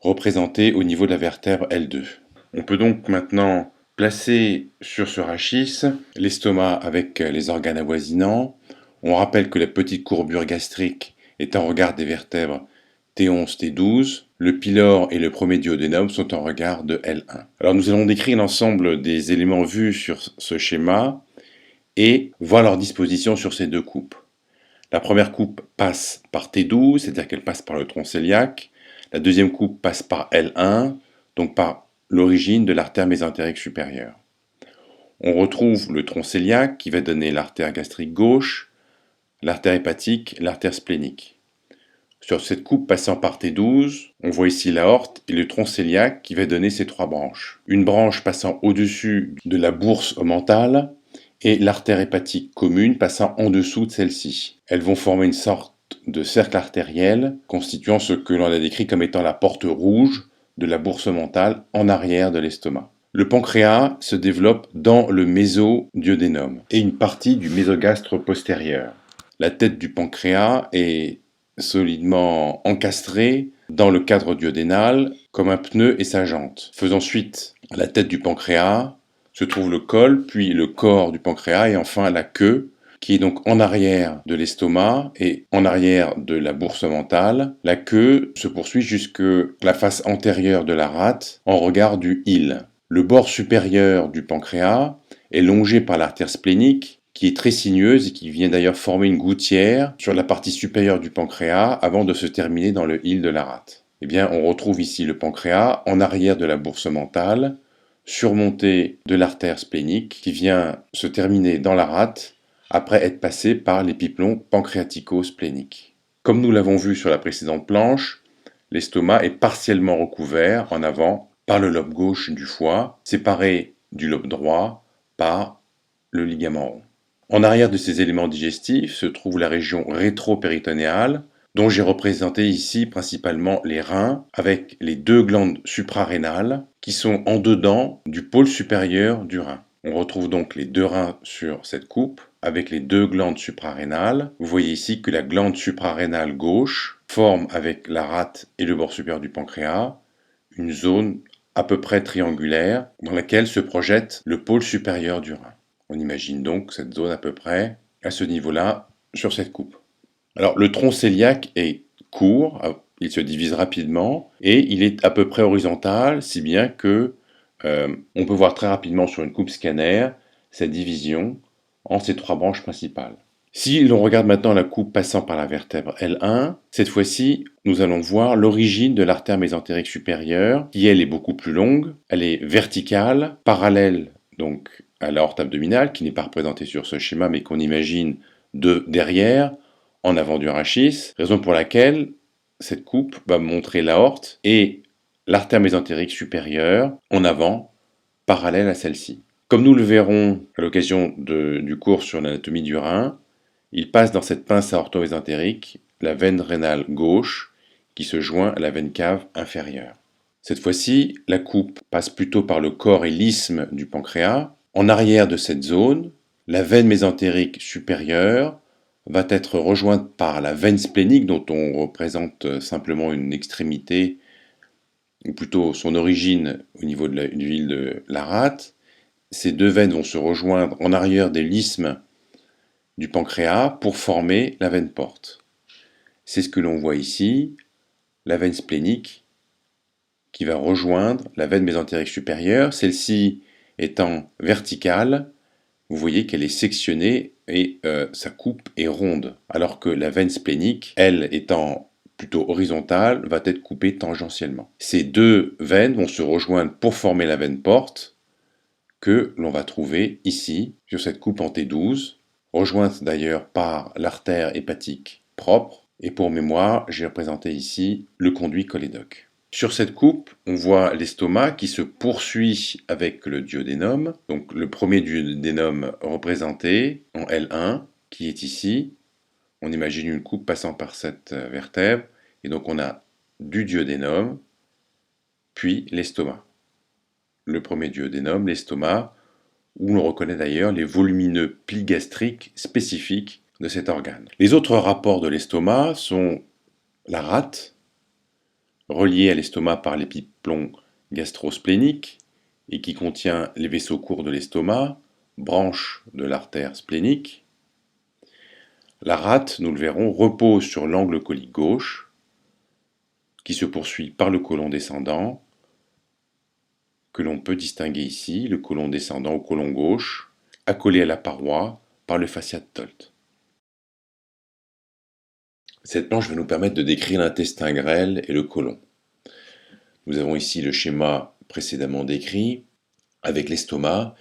représenter au niveau de la vertèbre L2. On peut donc maintenant placer sur ce rachis l'estomac avec les organes avoisinants. On rappelle que la petite courbure gastrique est en regard des vertèbres T11, T12. Le pylore et le premier duodénum sont en regard de L1. Alors nous allons décrire l'ensemble des éléments vus sur ce schéma et voir leur disposition sur ces 2 coupes. La première coupe passe par T12, c'est-à-dire qu'elle passe par le tronc cœliaque. La deuxième coupe passe par L1, donc par l'origine de l'artère mésentérique supérieure. On retrouve le tronc cœliaque qui va donner l'artère gastrique gauche, l'artère hépatique, l'artère splénique. Sur cette coupe passant par T12, on voit ici l'aorte et le tronc cœliaque qui va donner ces 3 branches. Une branche passant au-dessus de la bourse omentale et l'artère hépatique commune passant en dessous de celle-ci. Elles vont former une sorte de cercle artériel constituant ce que l'on a décrit comme étant la porte rouge de la bourse mentale en arrière de l'estomac. Le pancréas se développe dans le mésodiodénum et une partie du mésogastre postérieur. La tête du pancréas est solidement encastrée dans le cadre duodénal comme un pneu et sa jante. Faisant suite à la tête du pancréas se trouve le col, puis le corps du pancréas et enfin la queue qui est donc en arrière de l'estomac et en arrière de la bourse mentale. La queue se poursuit jusque la face antérieure de la rate en regard du hile. Le bord supérieur du pancréas est longé par l'artère splénique qui est très sinueuse et qui vient d'ailleurs former une gouttière sur la partie supérieure du pancréas avant de se terminer dans le hile de la rate. Eh bien, on retrouve ici le pancréas en arrière de la bourse mentale, surmonté de l'artère splénique qui vient se terminer dans la rate après être passé par l'épiplomb pancréatico-splénique. Comme nous l'avons vu sur la précédente planche, l'estomac est partiellement recouvert en avant par le lobe gauche du foie, séparé du lobe droit par le ligament rond. En arrière de ces éléments digestifs se trouve la région rétro-péritonéale, dont j'ai représenté ici principalement les reins, avec les deux glandes suprarénales qui sont en dedans du pôle supérieur du rein. On retrouve donc les deux reins sur cette coupe, avec les deux glandes suprarénales. Vous voyez ici que la glande suprarénale gauche forme avec la rate et le bord supérieur du pancréas une zone à peu près triangulaire dans laquelle se projette le pôle supérieur du rein. On imagine donc cette zone à peu près à ce niveau-là sur cette coupe. Alors le tronc cœliaque est court, il se divise rapidement et il est à peu près horizontal, si bien que on peut voir très rapidement sur une coupe scanner cette division en ces trois branches principales. Si l'on regarde maintenant la coupe passant par la vertèbre L1, cette fois-ci, nous allons voir l'origine de l'artère mésentérique supérieure, qui elle est beaucoup plus longue, elle est verticale, parallèle donc à l'aorte abdominale, qui n'est pas représentée sur ce schéma, mais qu'on imagine de derrière, en avant du rachis, raison pour laquelle cette coupe va montrer l'aorte et l'artère mésentérique supérieure en avant, parallèle à celle-ci. Comme nous le verrons à l'occasion du cours sur l'anatomie du rein, il passe dans cette pince aorto-mésentérique la veine rénale gauche qui se joint à la veine cave inférieure. Cette fois-ci, la coupe passe plutôt par le corps et l'isthme du pancréas. En arrière de cette zone, la veine mésentérique supérieure va être rejointe par la veine splénique dont on représente simplement une extrémité, ou plutôt son origine au niveau de l'huile de la rate. Ces deux veines vont se rejoindre en arrière de l'isthme du pancréas pour former la veine porte. C'est ce que l'on voit ici, la veine splénique qui va rejoindre la veine mésentérique supérieure, celle-ci étant verticale, vous voyez qu'elle est sectionnée et sa coupe est ronde, alors que la veine splénique, elle étant plutôt horizontale, va être coupée tangentiellement. Ces deux veines vont se rejoindre pour former la veine porte que l'on va trouver ici, sur cette coupe en T12, rejointe d'ailleurs par l'artère hépatique propre, et pour mémoire, j'ai représenté ici le conduit cholédoque. Sur cette coupe, on voit l'estomac qui se poursuit avec le duodénum, donc le premier duodénum représenté en L1, qui est ici. On imagine une coupe passant par cette vertèbre, et donc on a du duodénum, puis l'estomac. Le premier duodénum, l'estomac, où l'on reconnaît d'ailleurs les volumineux plis gastriques spécifiques de cet organe. Les autres rapports de l'estomac sont la rate, reliée à l'estomac par l'épiplomb gastrosplénique et qui contient les vaisseaux courts de l'estomac, branche de l'artère splénique. La rate, nous le verrons, repose sur l'angle colique gauche, qui se poursuit par le côlon descendant, que l'on peut distinguer ici, le côlon descendant au côlon gauche, accolé à la paroi par le fascia de Tolt. Cette planche va nous permettre de décrire l'intestin grêle et le côlon. Nous avons ici le schéma précédemment décrit, avec l'estomac,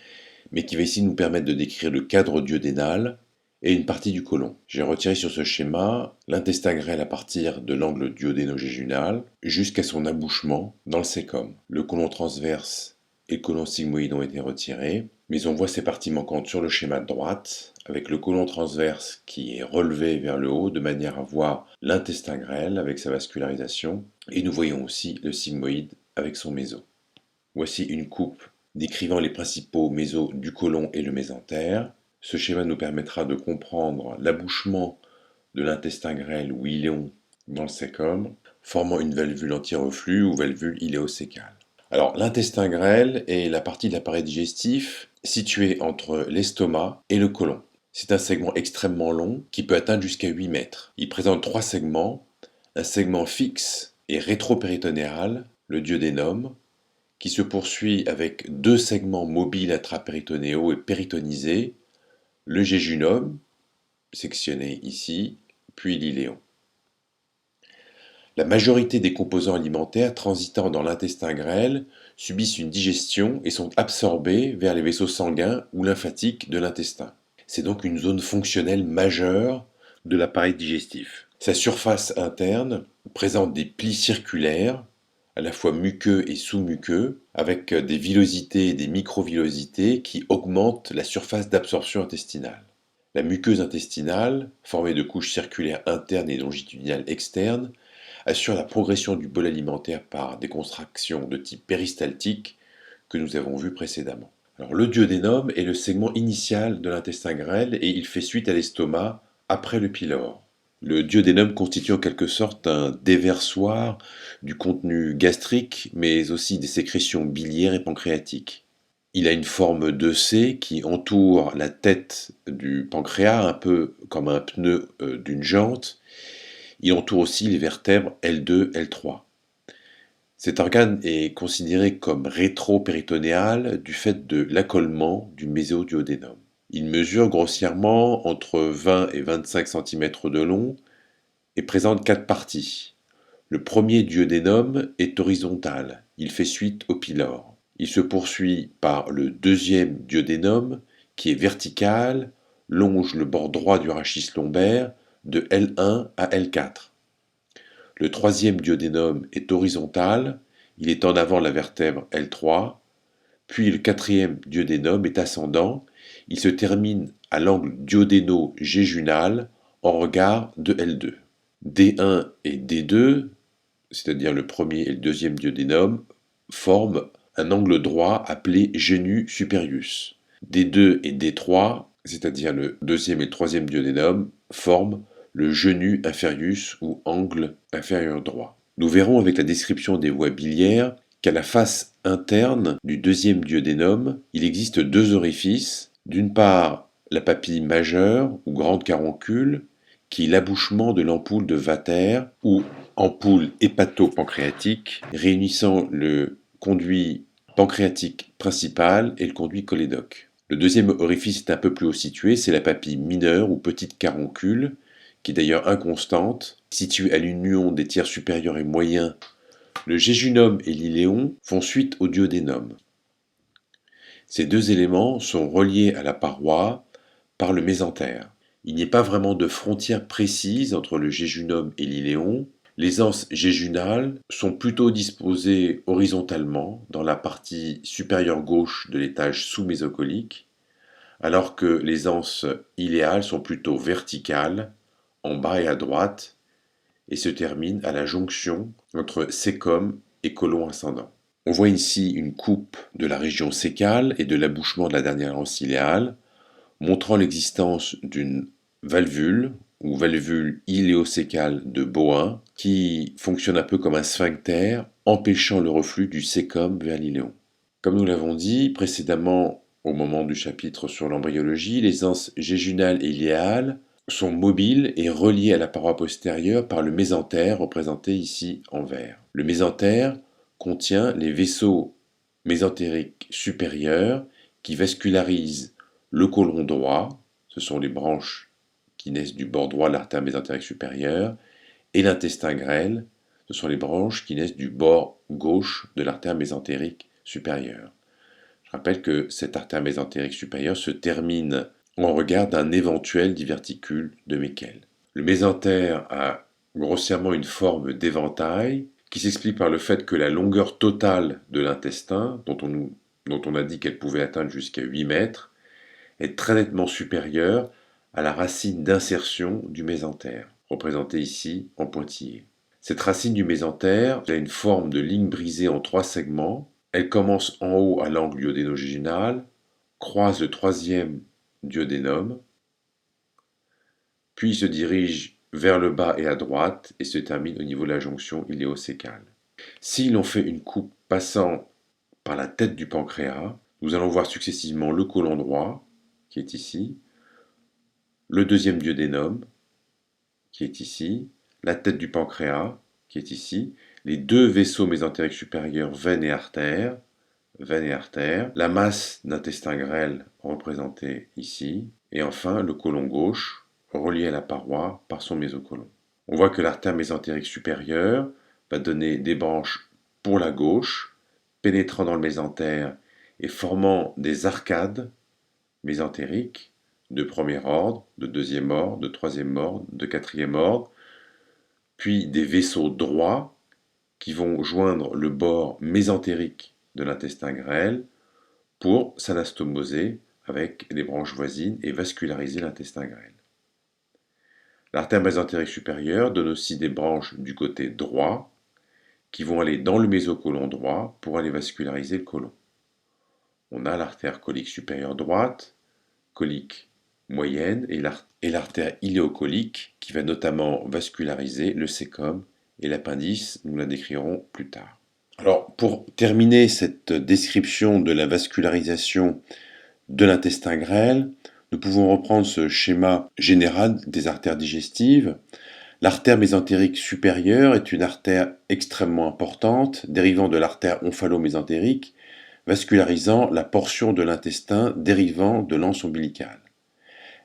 mais qui va ici nous permettre de décrire le cadre duodénal et une partie du côlon. J'ai retiré sur ce schéma l'intestin grêle à partir de l'angle duodéno-jéjunal jusqu'à son abouchement dans le cæcum. Le côlon transverse et le côlon sigmoïde ont été retirés, mais on voit ces parties manquantes sur le schéma de droite, avec le côlon transverse qui est relevé vers le haut de manière à voir l'intestin grêle avec sa vascularisation, et nous voyons aussi le sigmoïde avec son méso. Voici une coupe décrivant les principaux mésos du côlon et le mésentère. Ce schéma nous permettra de comprendre l'abouchement de l'intestin grêle ou iléon dans le cæcum, formant une valvule anti-reflux ou valvule iléocécale. Alors, l'intestin grêle est la partie de l'appareil digestif située entre l'estomac et le côlon. C'est un segment extrêmement long qui peut atteindre jusqu'à 8 mètres. Il présente trois segments, un segment fixe et rétropéritonéal, le duodénum, qui se poursuit avec deux segments mobiles intrapéritonéaux et péritonisés, le jéjunum, sectionné ici, puis l'iléon. La majorité des composants alimentaires transitant dans l'intestin grêle subissent une digestion et sont absorbés vers les vaisseaux sanguins ou lymphatiques de l'intestin. C'est donc une zone fonctionnelle majeure de l'appareil digestif. Sa surface interne présente des plis circulaires, à la fois muqueux et sous-muqueux, avec des villosités et des microvillosités qui augmentent la surface d'absorption intestinale. La muqueuse intestinale, formée de couches circulaires internes et longitudinales externes, assure la progression du bol alimentaire par des contractions de type péristaltique que nous avons vues précédemment. Alors, le duodénum est le segment initial de l'intestin grêle et il fait suite à l'estomac après le pylore. Le duodénum constitue en quelque sorte un déversoir du contenu gastrique, mais aussi des sécrétions biliaires et pancréatiques. Il a une forme de C qui entoure la tête du pancréas, un peu comme un pneu d'une jante. Il entoure aussi les vertèbres L2, L3. Cet organe est considéré comme rétropéritonéal du fait de l'accolement du mésoduodénum. Il mesure grossièrement entre 20 et 25 cm de long et présente quatre parties. Le premier duodénum est horizontal, il fait suite au pylore. Il se poursuit par le deuxième duodénum qui est vertical, longe le bord droit du rachis lombaire de L1 à L4. Le troisième duodénum est horizontal, il est en avant la vertèbre L3, puis le quatrième duodénum est ascendant, il se termine à l'angle duodéno-jéjunal en regard de L2. D1 et D2, c'est-à-dire le premier et le deuxième duodénum, forment un angle droit appelé genu superius. D2 et D3, c'est-à-dire le deuxième et le troisième duodénum, forment le genu inferius ou angle inférieur droit. Nous verrons avec la description des voies biliaires qu'à la face interne du deuxième duodénum, il existe deux orifices. D'une part, la papille majeure ou grande caroncule, qui est l'abouchement de l'ampoule de Vater ou ampoule hépato-pancréatique, réunissant le conduit pancréatique principal et le conduit cholédoque. Le deuxième orifice est un peu plus haut situé, c'est la papille mineure ou petite caroncule, qui est d'ailleurs inconstante, située à l'union des tiers supérieurs et moyens. Le jéjunum et l'iléon font suite au duodénum. Ces deux éléments sont reliés à la paroi par le mésentère. Il n'y a pas vraiment de frontière précise entre le jéjunum et l'iléon. Les anses jéjunales sont plutôt disposées horizontalement dans la partie supérieure gauche de l'étage sous-mésocolique, alors que les anses iléales sont plutôt verticales, en bas et à droite, et se terminent à la jonction entre cécum et côlon ascendant. On voit ici une coupe de la région cécale et de l'abouchement de la dernière anse iléale, montrant l'existence d'une valvule ou valvule iléocécale de Bowen qui fonctionne un peu comme un sphincter, empêchant le reflux du cécum vers l'iléon. Comme nous l'avons dit précédemment au moment du chapitre sur l'embryologie, les anses jéjunales et iléales sont mobiles et reliées à la paroi postérieure par le mésentère représenté ici en vert. Le mésentère contient les vaisseaux mésentériques supérieurs qui vascularisent le côlon droit, ce sont les branches qui naissent du bord droit de l'artère mésentérique supérieure, et l'intestin grêle, ce sont les branches qui naissent du bord gauche de l'artère mésentérique supérieure. Je rappelle que cette artère mésentérique supérieure se termine en regard d'un éventuel diverticule de Meckel. Le mésentère a grossièrement une forme d'éventail qui s'explique par le fait que la longueur totale de l'intestin, dont on a dit qu'elle pouvait atteindre jusqu'à 8 mètres, est très nettement supérieure à la racine d'insertion du mésentère, représentée ici en pointillé. Cette racine du mésentère a une forme de ligne brisée en trois segments. Elle commence en haut à l'angle duodéno-jéjunal, croise le troisième duodénum, puis se dirige vers le bas et à droite et se termine au niveau de la jonction iléocécale. Si l'on fait une coupe passant par la tête du pancréas, nous allons voir successivement le côlon droit, qui est ici, le deuxième duodénum, qui est ici, la tête du pancréas, qui est ici, les deux vaisseaux mésentériques supérieurs, veines et artères, la masse d'intestin grêle représentée ici, et enfin le côlon gauche, relié à la paroi par son mésocôlon. On voit que l'artère mésentérique supérieure va donner des branches pour la gauche, pénétrant dans le mésentère et formant des arcades mésentériques de premier ordre, de deuxième ordre, de troisième ordre, de quatrième ordre, puis des vaisseaux droits qui vont joindre le bord mésentérique de l'intestin grêle pour s'anastomoser avec les branches voisines et vasculariser l'intestin grêle. L'artère mésentérique supérieure donne aussi des branches du côté droit qui vont aller dans le mésocôlon droit pour aller vasculariser le côlon. On a l'artère colique supérieure droite, colique moyenne et l'artère iléocolique qui va notamment vasculariser le cécum et l'appendice, nous la décrirons plus tard. Alors, pour terminer cette description de la vascularisation de l'intestin grêle, nous pouvons reprendre ce schéma général des artères digestives. L'artère mésentérique supérieure est une artère extrêmement importante, dérivant de l'artère omphalo-mésentérique, vascularisant la portion de l'intestin dérivant de l'anse ombilicale.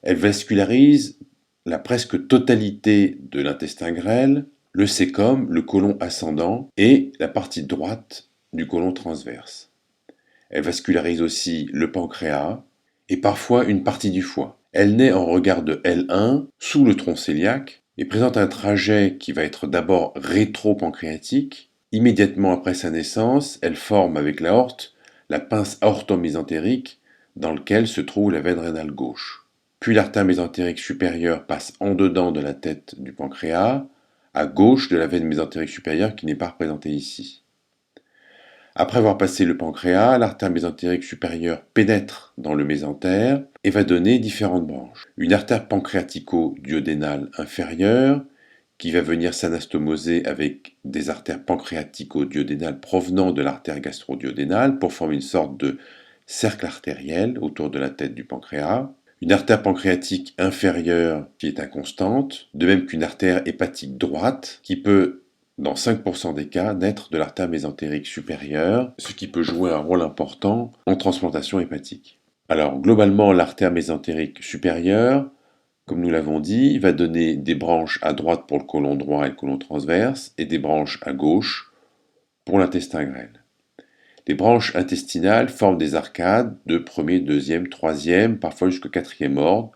Elle vascularise la presque totalité de l'intestin grêle, le cécum, le côlon ascendant et la partie droite du côlon transverse. Elle vascularise aussi le pancréas et parfois une partie du foie. Elle naît en regard de L1 sous le tronc cœliaque et présente un trajet qui va être d'abord rétro-pancréatique. Immédiatement après sa naissance, elle forme avec l'aorte la pince aortomésentérique dans laquelle se trouve la veine rénale gauche. Puis l'artère mésentérique supérieure passe en dedans de la tête du pancréas, à gauche de la veine mésentérique supérieure qui n'est pas représentée ici. Après avoir passé le pancréas, l'artère mésentérique supérieure pénètre dans le mésentère et va donner différentes branches. Une artère pancréatico-duodénale inférieure qui va venir s'anastomoser avec des artères pancréatico-duodénales provenant de l'artère gastro-duodénale pour former une sorte de cercle artériel autour de la tête du pancréas. Une artère pancréatique inférieure qui est inconstante, de même qu'une artère hépatique droite qui peut, dans 5% des cas, naître de l'artère mésentérique supérieure, ce qui peut jouer un rôle important en transplantation hépatique. Alors, globalement, l'artère mésentérique supérieure, comme nous l'avons dit, va donner des branches à droite pour le côlon droit et le côlon transverse, et des branches à gauche pour l'intestin grêle. Les branches intestinales forment des arcades de premier, deuxième, troisième, parfois jusqu'au quatrième ordre,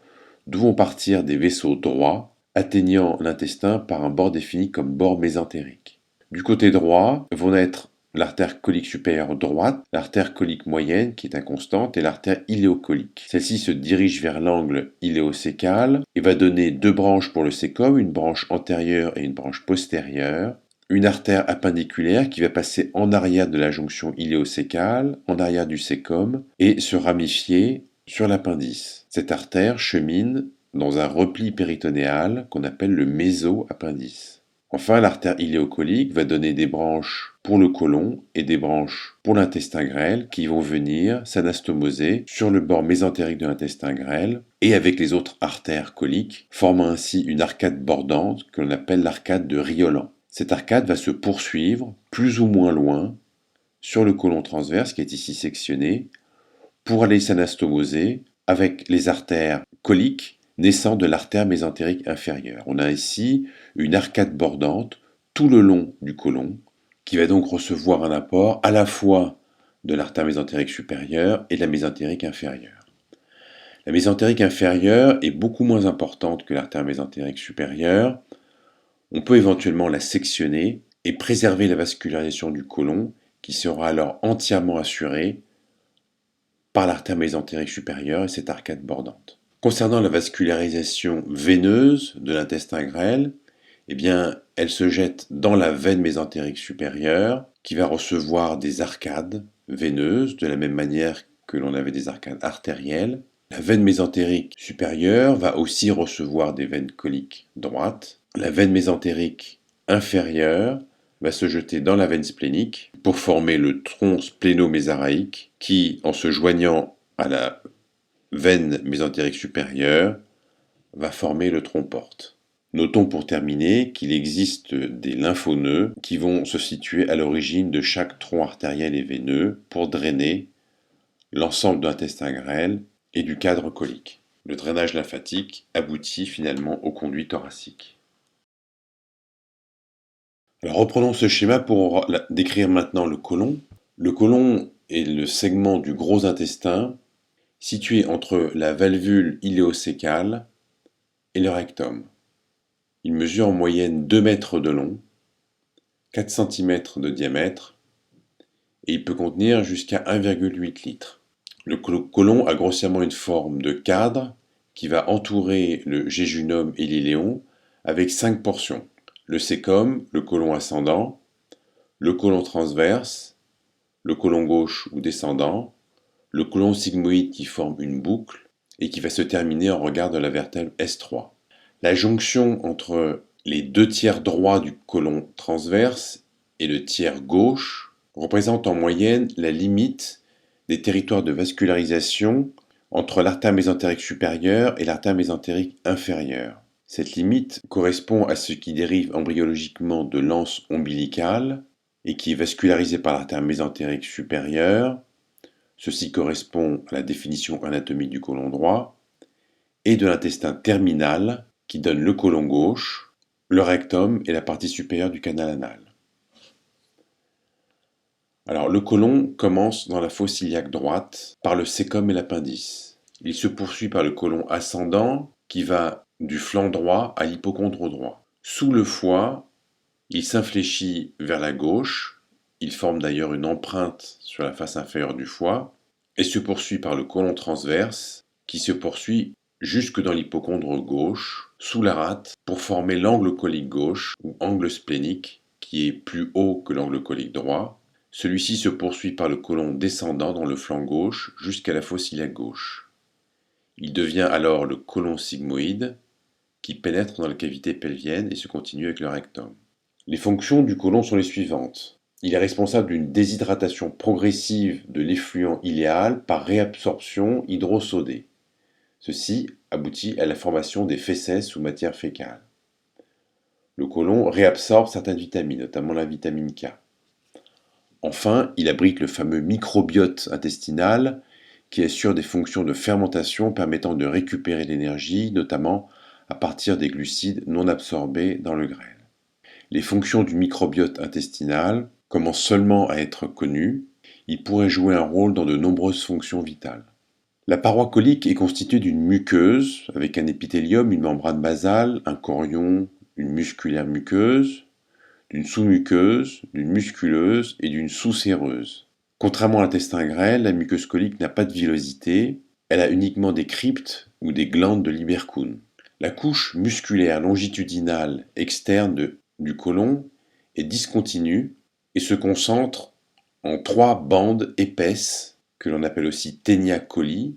d'où vont partir des vaisseaux droits, atteignant l'intestin par un bord défini comme bord mésentérique. Du côté droit vont naître l'artère colique supérieure droite, l'artère colique moyenne qui est inconstante et l'artère iléocolique. Celle-ci se dirige vers l'angle iléocécal et va donner deux branches pour le cécum, une branche antérieure et une branche postérieure. Une artère appendiculaire qui va passer en arrière de la jonction iléocécale, en arrière du cécum et se ramifier sur l'appendice. Cette artère chemine dans un repli péritonéal qu'on appelle le méso-appendice. Enfin, l'artère iléocolique va donner des branches pour le côlon et des branches pour l'intestin grêle qui vont venir s'anastomoser sur le bord mésentérique de l'intestin grêle et avec les autres artères coliques, formant ainsi une arcade bordante que l'on appelle l'arcade de Riolan. Cette arcade va se poursuivre plus ou moins loin sur le côlon transverse qui est ici sectionné pour aller s'anastomoser avec les artères coliques naissant de l'artère mésentérique inférieure. On a ici une arcade bordante tout le long du côlon qui va donc recevoir un apport à la fois de l'artère mésentérique supérieure et de la mésentérique inférieure. La mésentérique inférieure est beaucoup moins importante que l'artère mésentérique supérieure. On peut éventuellement la sectionner et préserver la vascularisation du côlon qui sera alors entièrement assurée par l'artère mésentérique supérieure et cette arcade bordante. Concernant la vascularisation veineuse de l'intestin grêle, eh bien, elle se jette dans la veine mésentérique supérieure qui va recevoir des arcades veineuses de la même manière que l'on avait des arcades artérielles. La veine mésentérique supérieure va aussi recevoir des veines coliques droites. La veine mésentérique inférieure va se jeter dans la veine splénique pour former le tronc spléno-mésaraïque qui, en se joignant à la veine mésentérique supérieure, va former le tronc-porte. Notons pour terminer qu'il existe des lymphonoeux qui vont se situer à l'origine de chaque tronc artériel et veineux pour drainer l'ensemble de l'intestin grêle et du cadre colique. Le drainage lymphatique aboutit finalement au conduit thoracique. Alors reprenons ce schéma pour décrire maintenant le côlon. Le côlon est le segment du gros intestin situé entre la valvule iléocécale et le rectum. Il mesure en moyenne 2 mètres de long, 4 cm de diamètre et il peut contenir jusqu'à 1,8 litres. Le côlon a grossièrement une forme de cadre qui va entourer le jéjunum et l'iléon avec 5 portions. Le cécum, le côlon ascendant, le côlon transverse, le côlon gauche ou descendant, le côlon sigmoïde qui forme une boucle et qui va se terminer en regard de la vertèbre S3. La jonction entre les 2 tiers droits du côlon transverse et le tiers gauche représente en moyenne la limite des territoires de vascularisation entre l'artère mésentérique supérieure et l'artère mésentérique inférieure. Cette limite correspond à ce qui dérive embryologiquement de l'anse ombilicale et qui est vascularisé par l'artère mésentérique supérieure. Ceci correspond à la définition anatomique du côlon droit et de l'intestin terminal qui donne le côlon gauche, le rectum et la partie supérieure du canal anal. Alors le côlon commence dans la fosse iliaque droite par le cécum et l'appendice. Il se poursuit par le côlon ascendant qui va du flanc droit à l'hypocondre droit. Sous le foie, il s'infléchit vers la gauche, il forme d'ailleurs une empreinte sur la face inférieure du foie, et se poursuit par le côlon transverse qui se poursuit jusque dans l'hypocondre gauche, sous la rate, pour former l'angle colique gauche ou angle splénique qui est plus haut que l'angle colique droit. Celui-ci se poursuit par le côlon descendant dans le flanc gauche jusqu'à la fosse iliaque gauche. Il devient alors le côlon sigmoïde qui pénètre dans la cavité pelvienne et se continue avec le rectum. Les fonctions du côlon sont les suivantes. Il est responsable d'une déshydratation progressive de l'effluent iléal par réabsorption hydrosodée. Ceci aboutit à la formation des fécès sous matière fécale. Le côlon réabsorbe certaines vitamines, notamment la vitamine K. Enfin, il abrite le fameux microbiote intestinal qui assure des fonctions de fermentation permettant de récupérer l'énergie, notamment à partir des glucides non absorbés dans le grêle. Les fonctions du microbiote intestinal commencent seulement à être connues. Il pourrait jouer un rôle dans de nombreuses fonctions vitales. La paroi colique est constituée d'une muqueuse avec un épithélium, une membrane basale, un chorion, une musculaire muqueuse, d'une sous-muqueuse, d'une musculeuse et d'une sous-séreuse. Contrairement à l'intestin grêle, la muqueuse colique n'a pas de villosité, elle a uniquement des cryptes ou des glandes de Lieberkühn. La couche musculaire longitudinale externe du côlon est discontinue et se concentre en 3 bandes épaisses, que l'on appelle aussi ténia coli,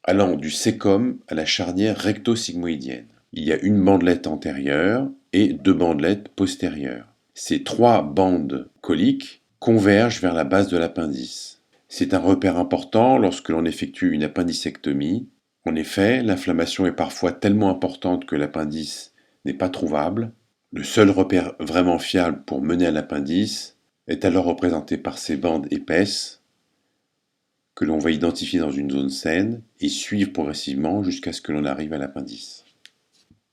allant du cécum à la charnière recto-sigmoïdienne. Il y a une bandelette antérieure et 2 bandelettes postérieures. Ces 3 bandes coliques convergent vers la base de l'appendice. C'est un repère important lorsque l'on effectue une appendicectomie. En effet, l'inflammation est parfois tellement importante que l'appendice n'est pas trouvable. Le seul repère vraiment fiable pour mener à l'appendice est alors représenté par ces bandes épaisses que l'on va identifier dans une zone saine et suivre progressivement jusqu'à ce que l'on arrive à l'appendice.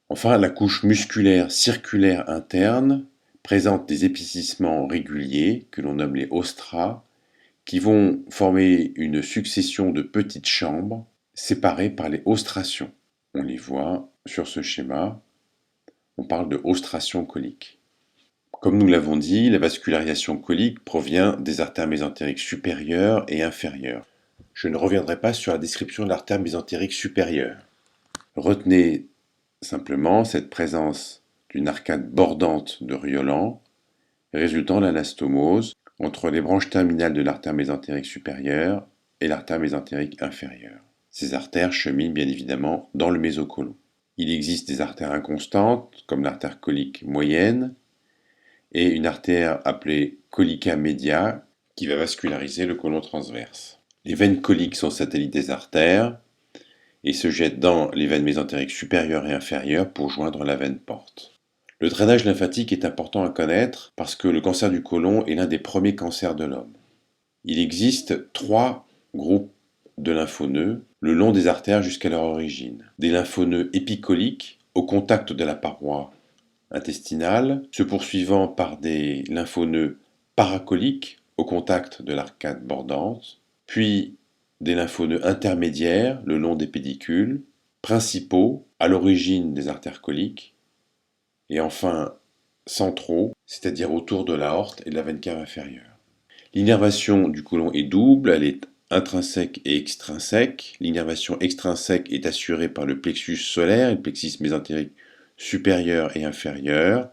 Enfin, la couche musculaire circulaire interne présente des épaississements réguliers que l'on nomme les ostras qui vont former une succession de petites chambres séparées par les ostrations. On les voit sur ce schéma. On parle de ostration colique. Comme nous l'avons dit, la vascularisation colique provient des artères mésentériques supérieures et inférieures. Je ne reviendrai pas sur la description de l'artère mésentérique supérieure. Retenez simplement cette présence d'une arcade bordante de Rioland résultant de l'anastomose entre les branches terminales de l'artère mésentérique supérieure et l'artère mésentérique inférieure. Ces artères cheminent bien évidemment dans le mésocôlon. Il existe des artères inconstantes, comme l'artère colique moyenne, et une artère appelée colica media, qui va vasculariser le côlon transverse. Les veines coliques sont satellites des artères, et se jette dans les veines mésentériques supérieures et inférieures pour joindre la veine porte. Le drainage lymphatique est important à connaître parce que le cancer du côlon est l'un des premiers cancers de l'homme. Il existe 3 groupes de lymphoneux le long des artères jusqu'à leur origine. Des lymphoneux épicoliques au contact de la paroi intestinale, se poursuivant par des lymphoneux paracoliques au contact de l'arcade bordante, puis des lymphoneux intermédiaires le long des pédicules, principaux à l'origine des artères coliques, et enfin centraux, c'est-à-dire autour de l'aorte et de la veine cave inférieure. L'innervation du côlon est double, elle est intrinsèque et extrinsèque. L'innervation extrinsèque est assurée par le plexus solaire et le plexus mésentérique supérieur et inférieur.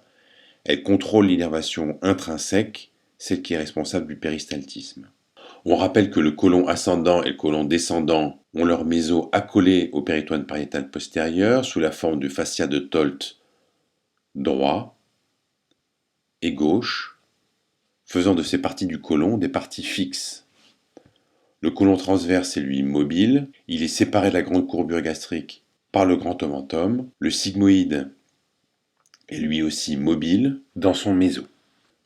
Elle contrôle l'innervation intrinsèque, celle qui est responsable du péristaltisme. On rappelle que le côlon ascendant et le côlon descendant ont leur méso accolé au péritoine pariétal postérieur sous la forme du fascia de Tolt droit et gauche, faisant de ces parties du côlon des parties fixes. Le côlon transverse est lui mobile, il est séparé de la grande courbure gastrique par le grand omentum. Le sigmoïde est lui aussi mobile dans son méso.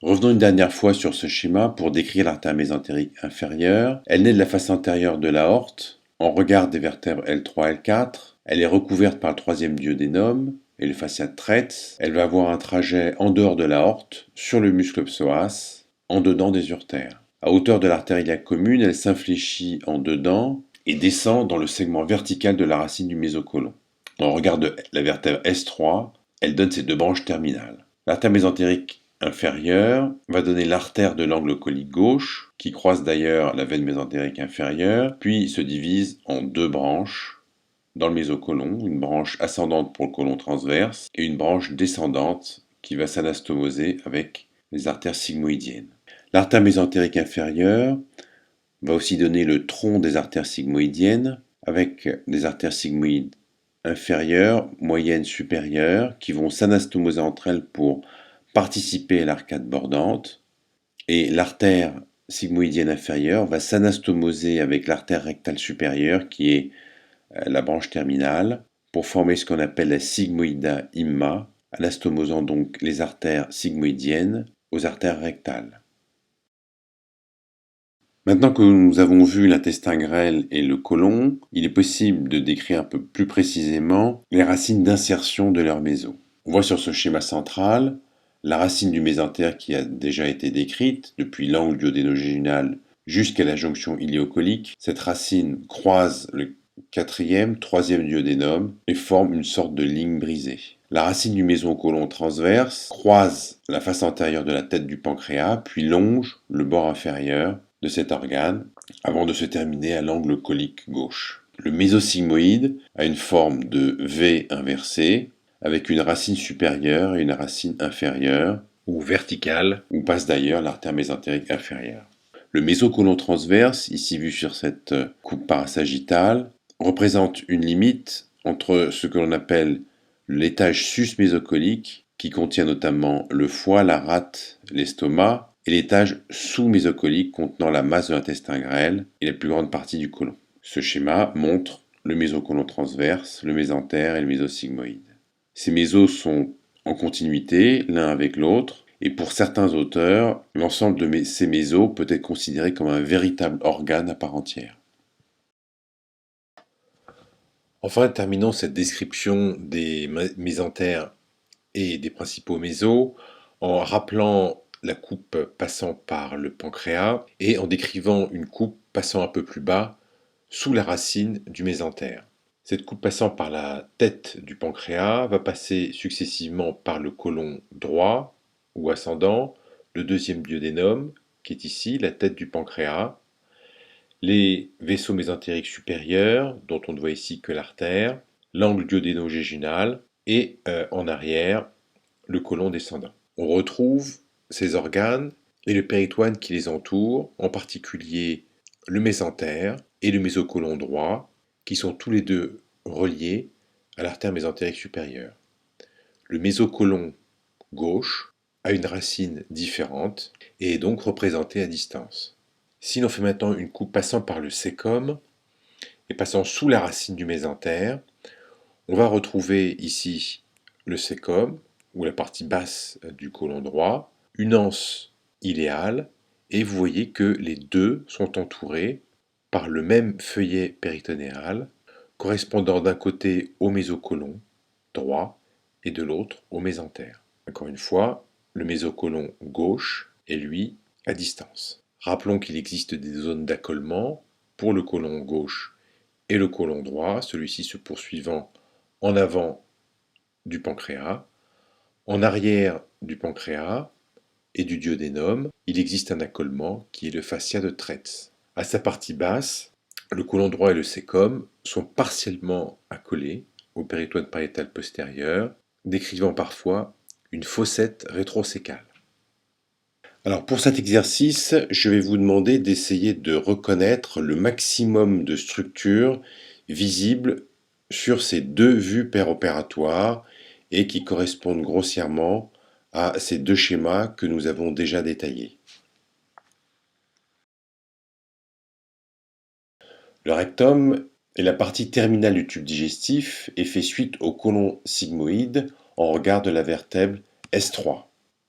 Revenons une dernière fois sur ce schéma pour décrire l'artère mésentérique inférieure. Elle naît de la face antérieure de l'aorte, en regard des vertèbres L3, L4. Elle est recouverte par le troisième duodénum et le fascia de Tretz. Elle va avoir un trajet en dehors de l'aorte, sur le muscle psoas, en dedans des urtères. À hauteur de l'artère iliaque commune, elle s'infléchit en dedans et descend dans le segment vertical de la racine du mésocôlon. En regard de la vertèbre S3, elle donne ses 2 branches terminales. L'artère mésentérique inférieure va donner l'artère de l'angle colique gauche, qui croise d'ailleurs la veine mésentérique inférieure, puis se divise en 2 branches dans le mésocôlon, une branche ascendante pour le côlon transverse et une branche descendante qui va s'anastomoser avec les artères sigmoïdiennes. L'artère mésentérique inférieure va aussi donner le tronc des artères sigmoïdiennes avec des artères sigmoïdes inférieures, moyennes, supérieures qui vont s'anastomoser entre elles pour participer à l'arcade bordante, et l'artère sigmoïdienne inférieure va s'anastomoser avec l'artère rectale supérieure qui est la branche terminale pour former ce qu'on appelle la sigmoïda imma, anastomosant donc les artères sigmoïdiennes aux artères rectales. Maintenant que nous avons vu l'intestin grêle et le côlon, il est possible de décrire un peu plus précisément les racines d'insertion de leur méso. On voit sur ce schéma central la racine du mésentère qui a déjà été décrite, depuis l'angle duodénogénal jusqu'à la jonction iléocolique. Cette racine croise le 4e, 3e duodénum et forme une sorte de ligne brisée. La racine du mésocôlon transverse croise la face antérieure de la tête du pancréas, puis longe le bord inférieur de cet organe, avant de se terminer à l'angle colique gauche. Le mésosigmoïde a une forme de V inversée, avec une racine supérieure et une racine inférieure, ou verticale, où passe d'ailleurs l'artère mésentérique inférieure. Le mésocôlon transverse, ici vu sur cette coupe parasagittale, représente une limite entre ce que l'on appelle l'étage sus-mésocolique, qui contient notamment le foie, la rate, l'estomac, et l'étage sous-mésocolique contenant la masse de l'intestin grêle et la plus grande partie du côlon. Ce schéma montre le mésocôlon transverse, le mésentère et le mésosigmoïde. Ces mésos sont en continuité l'un avec l'autre, et pour certains auteurs, l'ensemble de ces mésos peut être considéré comme un véritable organe à part entière. Enfin, terminons cette description des mésentères et des principaux mésos en rappelant la coupe passant par le pancréas et en décrivant une coupe passant un peu plus bas sous la racine du mésentère. Cette coupe passant par la tête du pancréas va passer successivement par le côlon droit ou ascendant, le 2e duodénum, qui est ici la tête du pancréas, les vaisseaux mésentériques supérieurs, dont on ne voit ici que l'artère, l'angle duodéno-jéjunal et en arrière, le côlon descendant. On retrouve ces organes et le péritoine qui les entoure, en particulier le mésentère et le mésocôlon droit, qui sont tous les deux reliés à l'artère mésentérique supérieure. Le mésocôlon gauche a une racine différente et est donc représenté à distance. Si l'on fait maintenant une coupe passant par le cæcum et passant sous la racine du mésentère, on va retrouver ici le cécum, ou la partie basse du côlon droit, une anse iléale, et vous voyez que les deux sont entourés par le même feuillet péritonéal, correspondant d'un côté au mésocôlon droit et de l'autre au mésentère. Encore une fois, le mésocôlon gauche est lui à distance. Rappelons qu'il existe des zones d'accolement pour le côlon gauche et le côlon droit, celui-ci se poursuivant en avant du pancréas, en arrière du pancréas et du duodénum. Il existe un accolement qui est le fascia de Tretz. À sa partie basse, le côlon droit et le cécum sont partiellement accolés au péritoine pariétal postérieur, décrivant parfois une fossette rétrocécale. Alors pour cet exercice, je vais vous demander d'essayer de reconnaître le maximum de structures visibles sur ces deux vues péropératoires et qui correspondent grossièrement à ces deux schémas que nous avons déjà détaillés. Le rectum est la partie terminale du tube digestif et fait suite au côlon sigmoïde en regard de la vertèbre S3.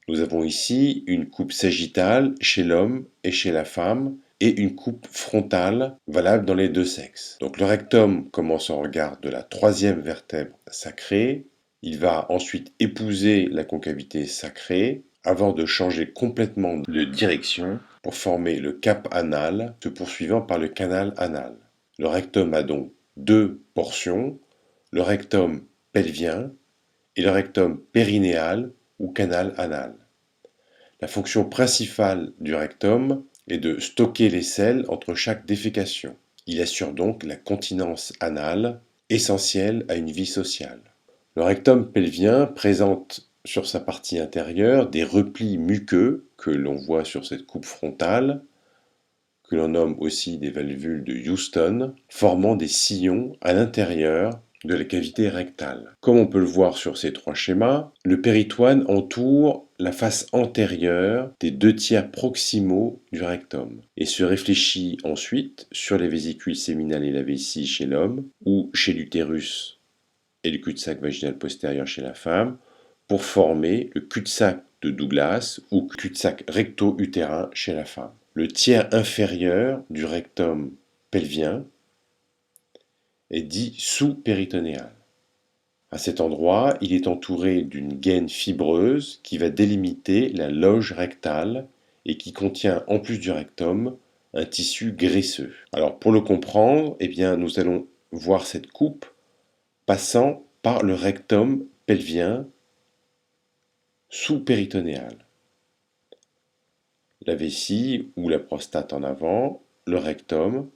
Nous avons ici une coupe sagittale chez l'homme et chez la femme et une coupe frontale valable dans les deux sexes. Donc le rectum commence en regard de la troisième vertèbre sacrée. Il va ensuite épouser la concavité sacrée avant de changer complètement de direction pour former le cap anal, se poursuivant par le canal anal. Le rectum a donc deux portions, le rectum pelvien et le rectum périnéal ou canal anal. La fonction principale du rectum est de stocker les selles entre chaque défécation. Il assure donc la continence anale, essentielle à une vie sociale. Le rectum pelvien présente sur sa partie intérieure des replis muqueux que l'on voit sur cette coupe frontale, que l'on nomme aussi des valvules de Houston, formant des sillons à l'intérieur de la cavité rectale. Comme on peut le voir sur ces trois schémas, le péritoine entoure la face antérieure des deux tiers proximaux du rectum et se réfléchit ensuite sur les vésicules séminales et la vessie chez l'homme ou chez l'utérus et le cul-de-sac vaginal postérieur chez la femme pour former le cul-de-sac de Douglas ou cul-de-sac recto-utérin chez la femme. Le tiers inférieur du rectum pelvien est dit sous-péritonéal. À cet endroit, il est entouré d'une gaine fibreuse qui va délimiter la loge rectale et qui contient, en plus du rectum, un tissu graisseux. Alors pour le comprendre, nous allons voir cette coupe passant par le rectum pelvien sous-péritonéal. La vessie ou la prostate en avant, le rectum,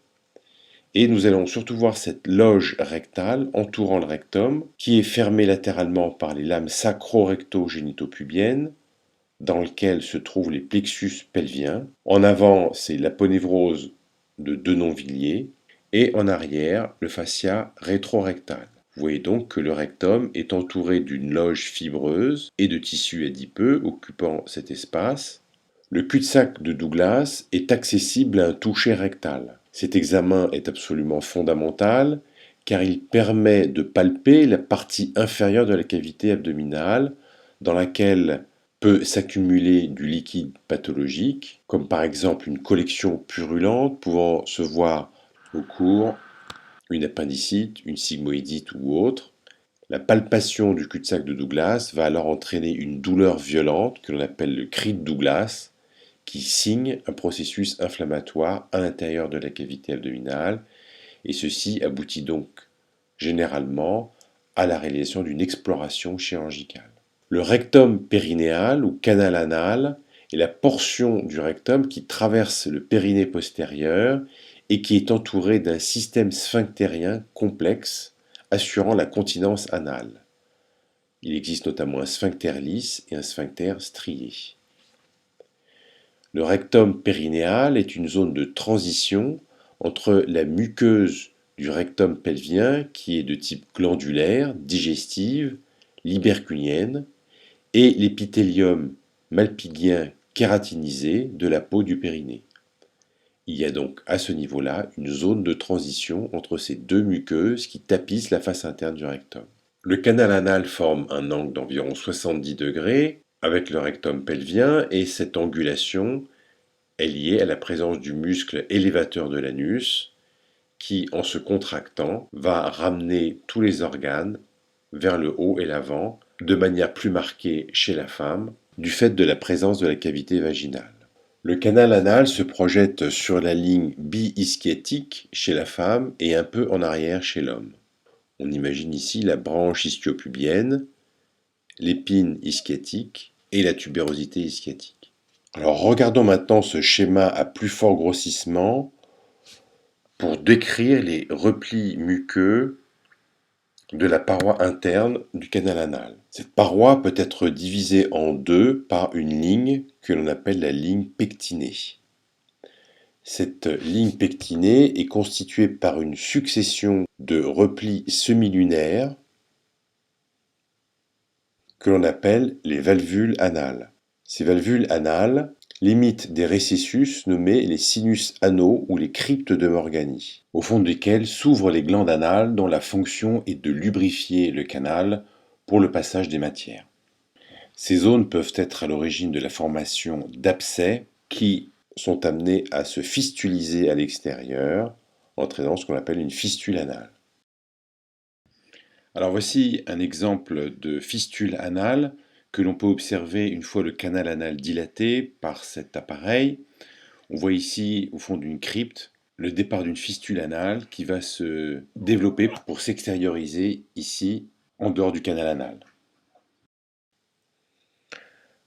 et nous allons surtout voir cette loge rectale entourant le rectum, qui est fermée latéralement par les lames sacro-recto-génito-pubiennes, dans lesquelles se trouvent les plexus pelviens. En avant, c'est l'aponévrose de Denon-Villiers, et en arrière, le fascia rétrorectal. Vous voyez donc que le rectum est entouré d'une loge fibreuse et de tissus adipeux occupant cet espace. Le cul-de-sac de Douglas est accessible à un toucher rectal. Cet examen est absolument fondamental car il permet de palper la partie inférieure de la cavité abdominale dans laquelle peut s'accumuler du liquide pathologique, comme par exemple une collection purulente pouvant se voir au cours, une appendicite, une sigmoïdite ou autre. La palpation du cul-de-sac de Douglas va alors entraîner une douleur violente que l'on appelle le cri de Douglas, qui signe un processus inflammatoire à l'intérieur de la cavité abdominale, et ceci aboutit donc généralement à la réalisation d'une exploration chirurgicale. Le rectum périnéal ou canal anal est la portion du rectum qui traverse le périnée postérieur et qui est entourée d'un système sphinctérien complexe assurant la continence anale. Il existe notamment un sphincter lisse et un sphincter strié. Le rectum périnéal est une zone de transition entre la muqueuse du rectum pelvien, qui est de type glandulaire, digestive, liberculienne, et l'épithélium malpighien kératinisé de la peau du périnée. Il y a donc à ce niveau-là une zone de transition entre ces deux muqueuses qui tapissent la face interne du rectum. Le canal anal forme un angle d'environ 70 degrés avec le rectum pelvien et cette angulation est liée à la présence du muscle élévateur de l'anus qui, en se contractant, va ramener tous les organes vers le haut et l'avant de manière plus marquée chez la femme du fait de la présence de la cavité vaginale. Le canal anal se projette sur la ligne bi-ischiatique chez la femme et un peu en arrière chez l'homme. On imagine ici la branche ischio-pubienne, l'épine ischiatique et la tubérosité ischiatique. Alors regardons maintenant ce schéma à plus fort grossissement pour décrire les replis muqueux de la paroi interne du canal anal. Cette paroi peut être divisée en deux par une ligne que l'on appelle la ligne pectinée. Cette ligne pectinée est constituée par une succession de replis semilunaires que l'on appelle les valvules anales. Ces valvules anales limitent des récessus nommés les sinus anaux ou les cryptes de Morgani, au fond desquels s'ouvrent les glandes anales dont la fonction est de lubrifier le canal pour le passage des matières. Ces zones peuvent être à l'origine de la formation d'abcès qui sont amenés à se fistuliser à l'extérieur, entraînant ce qu'on appelle une fistule anale. Alors voici un exemple de fistule anale que l'on peut observer une fois le canal anal dilaté par cet appareil. On voit ici, au fond d'une crypte, le départ d'une fistule anale qui va se développer pour s'extérioriser ici, en dehors du canal anal.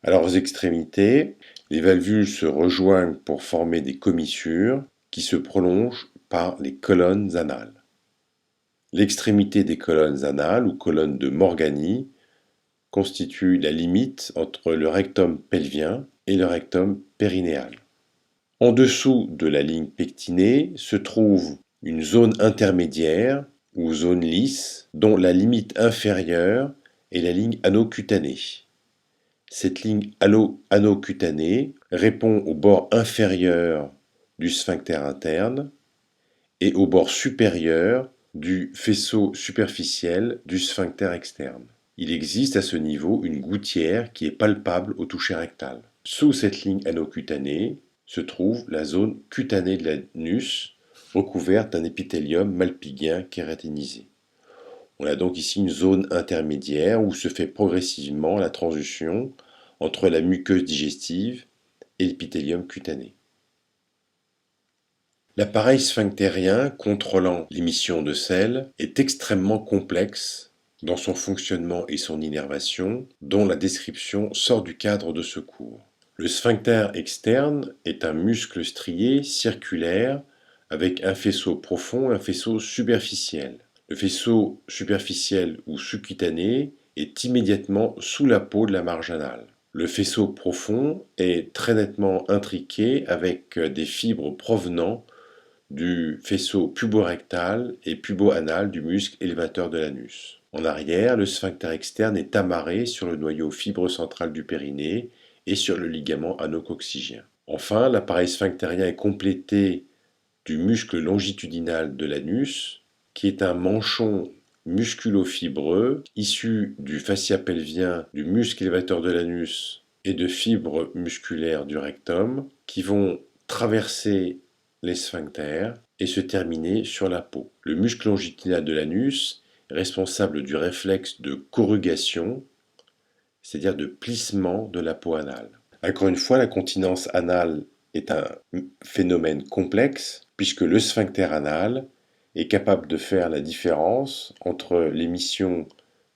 À leurs extrémités, les valvules se rejoignent pour former des commissures qui se prolongent par les colonnes anales. L'extrémité des colonnes anales ou colonnes de Morgani constitue la limite entre le rectum pelvien et le rectum périnéal. En dessous de la ligne pectinée se trouve une zone intermédiaire ou zone lisse dont la limite inférieure est la ligne anocutanée. Cette ligne anocutanée répond au bord inférieur du sphincter interne et au bord supérieur du faisceau superficiel du sphincter externe. Il existe à ce niveau une gouttière qui est palpable au toucher rectal. Sous cette ligne anocutanée se trouve la zone cutanée de l'anus, recouverte d'un épithélium malpighien kératinisé. On a donc ici une zone intermédiaire où se fait progressivement la transition entre la muqueuse digestive et l'épithélium cutané. L'appareil sphinctérien contrôlant l'émission de sel est extrêmement complexe dans son fonctionnement et son innervation, dont la description sort du cadre de ce cours. Le sphincter externe est un muscle strié circulaire avec un faisceau profond et un faisceau superficiel. Le faisceau superficiel ou sous-cutané est immédiatement sous la peau de la marge anale. Le faisceau profond est très nettement intriqué avec des fibres provenant du faisceau puborectal et pubo-anal du muscle élévateur de l'anus. En arrière, le sphincter externe est amarré sur le noyau fibreux central du périnée et sur le ligament anococcygien. Enfin, l'appareil sphinctérien est complété du muscle longitudinal de l'anus, qui est un manchon musculo-fibreux issu du fascia pelvien, du muscle élévateur de l'anus et de fibres musculaires du rectum, qui vont traverser les sphincters et se terminer sur la peau. Le muscle longitudinal de l'anus est responsable du réflexe de corrugation, c'est-à-dire de plissement de la peau anale. Encore une fois, la continence anale est un phénomène complexe puisque le sphincter anal est capable de faire la différence entre l'émission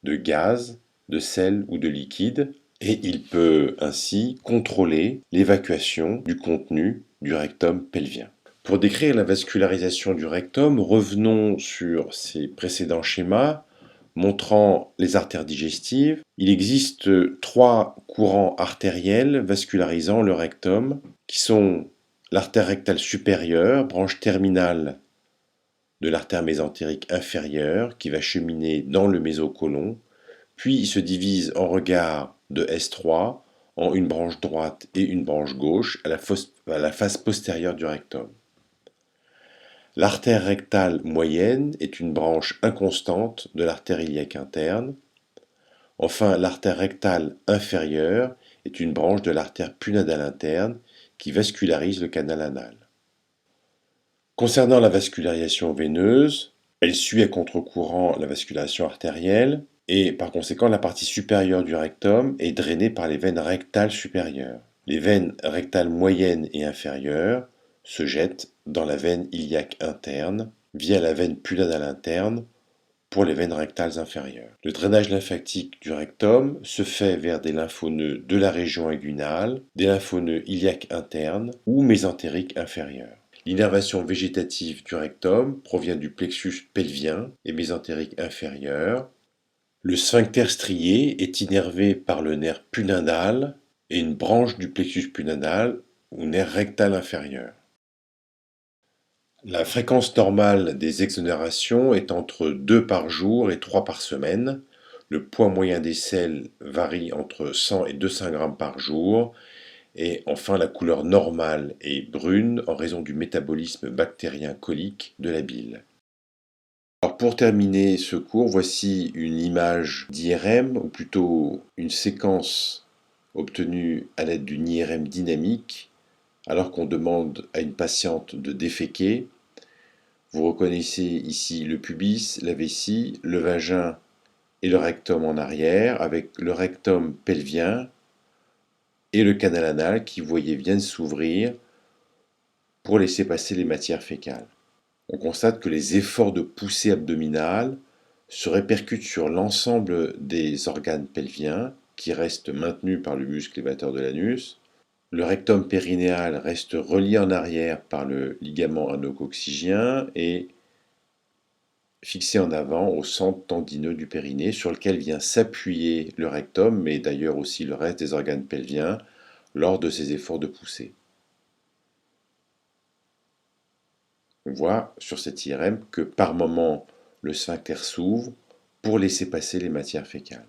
de gaz, de sel ou de liquide et il peut ainsi contrôler l'évacuation du contenu du rectum pelvien. Pour décrire la vascularisation du rectum, revenons sur ces précédents schémas montrant les artères digestives. Il existe 3 courants artériels vascularisant le rectum, qui sont l'artère rectale supérieure, branche terminale de l'artère mésentérique inférieure, qui va cheminer dans le mésocôlon, puis se divise en regard de S3 en une branche droite et une branche gauche à la face postérieure du rectum. L'artère rectale moyenne est une branche inconstante de l'artère iliaque interne. Enfin, l'artère rectale inférieure est une branche de l'artère punadale interne qui vascularise le canal anal. Concernant la vascularisation veineuse, elle suit à contre-courant la vascularisation artérielle et par conséquent la partie supérieure du rectum est drainée par les veines rectales supérieures. Les veines rectales moyennes et inférieures se jettent dans la veine iliaque interne via la veine punadale interne pour les veines rectales inférieures. Le drainage lymphatique du rectum se fait vers des lymphonoeux de la région inguinale, des lymphonoeux iliaques internes ou mésentériques inférieurs. L'innervation végétative du rectum provient du plexus pelvien et mésentérique inférieur. Le sphincter strié est innervé par le nerf punadal et une branche du plexus punadal ou nerf rectal inférieur. La fréquence normale des exonérations est entre 2 par jour et 3 par semaine. Le poids moyen des selles varie entre 100 et 200 grammes par jour. Et enfin, la couleur normale est brune en raison du métabolisme bactérien colique de la bile. Alors pour terminer ce cours, voici une image d'IRM, ou plutôt une séquence obtenue à l'aide d'une IRM dynamique, alors qu'on demande à une patiente de déféquer. Vous reconnaissez ici le pubis, la vessie, le vagin et le rectum en arrière, avec le rectum pelvien et le canal anal qui, vous voyez, vient de s'ouvrir pour laisser passer les matières fécales. On constate que les efforts de poussée abdominale se répercutent sur l'ensemble des organes pelviens qui restent maintenus par le muscle élévateur de l'anus. Le rectum périnéal reste relié en arrière par le ligament anococcygien et fixé en avant au centre tendineux du périnée sur lequel vient s'appuyer le rectum, mais d'ailleurs aussi le reste des organes pelviens, lors de ces efforts de poussée. On voit sur cette IRM que par moment le sphincter s'ouvre pour laisser passer les matières fécales.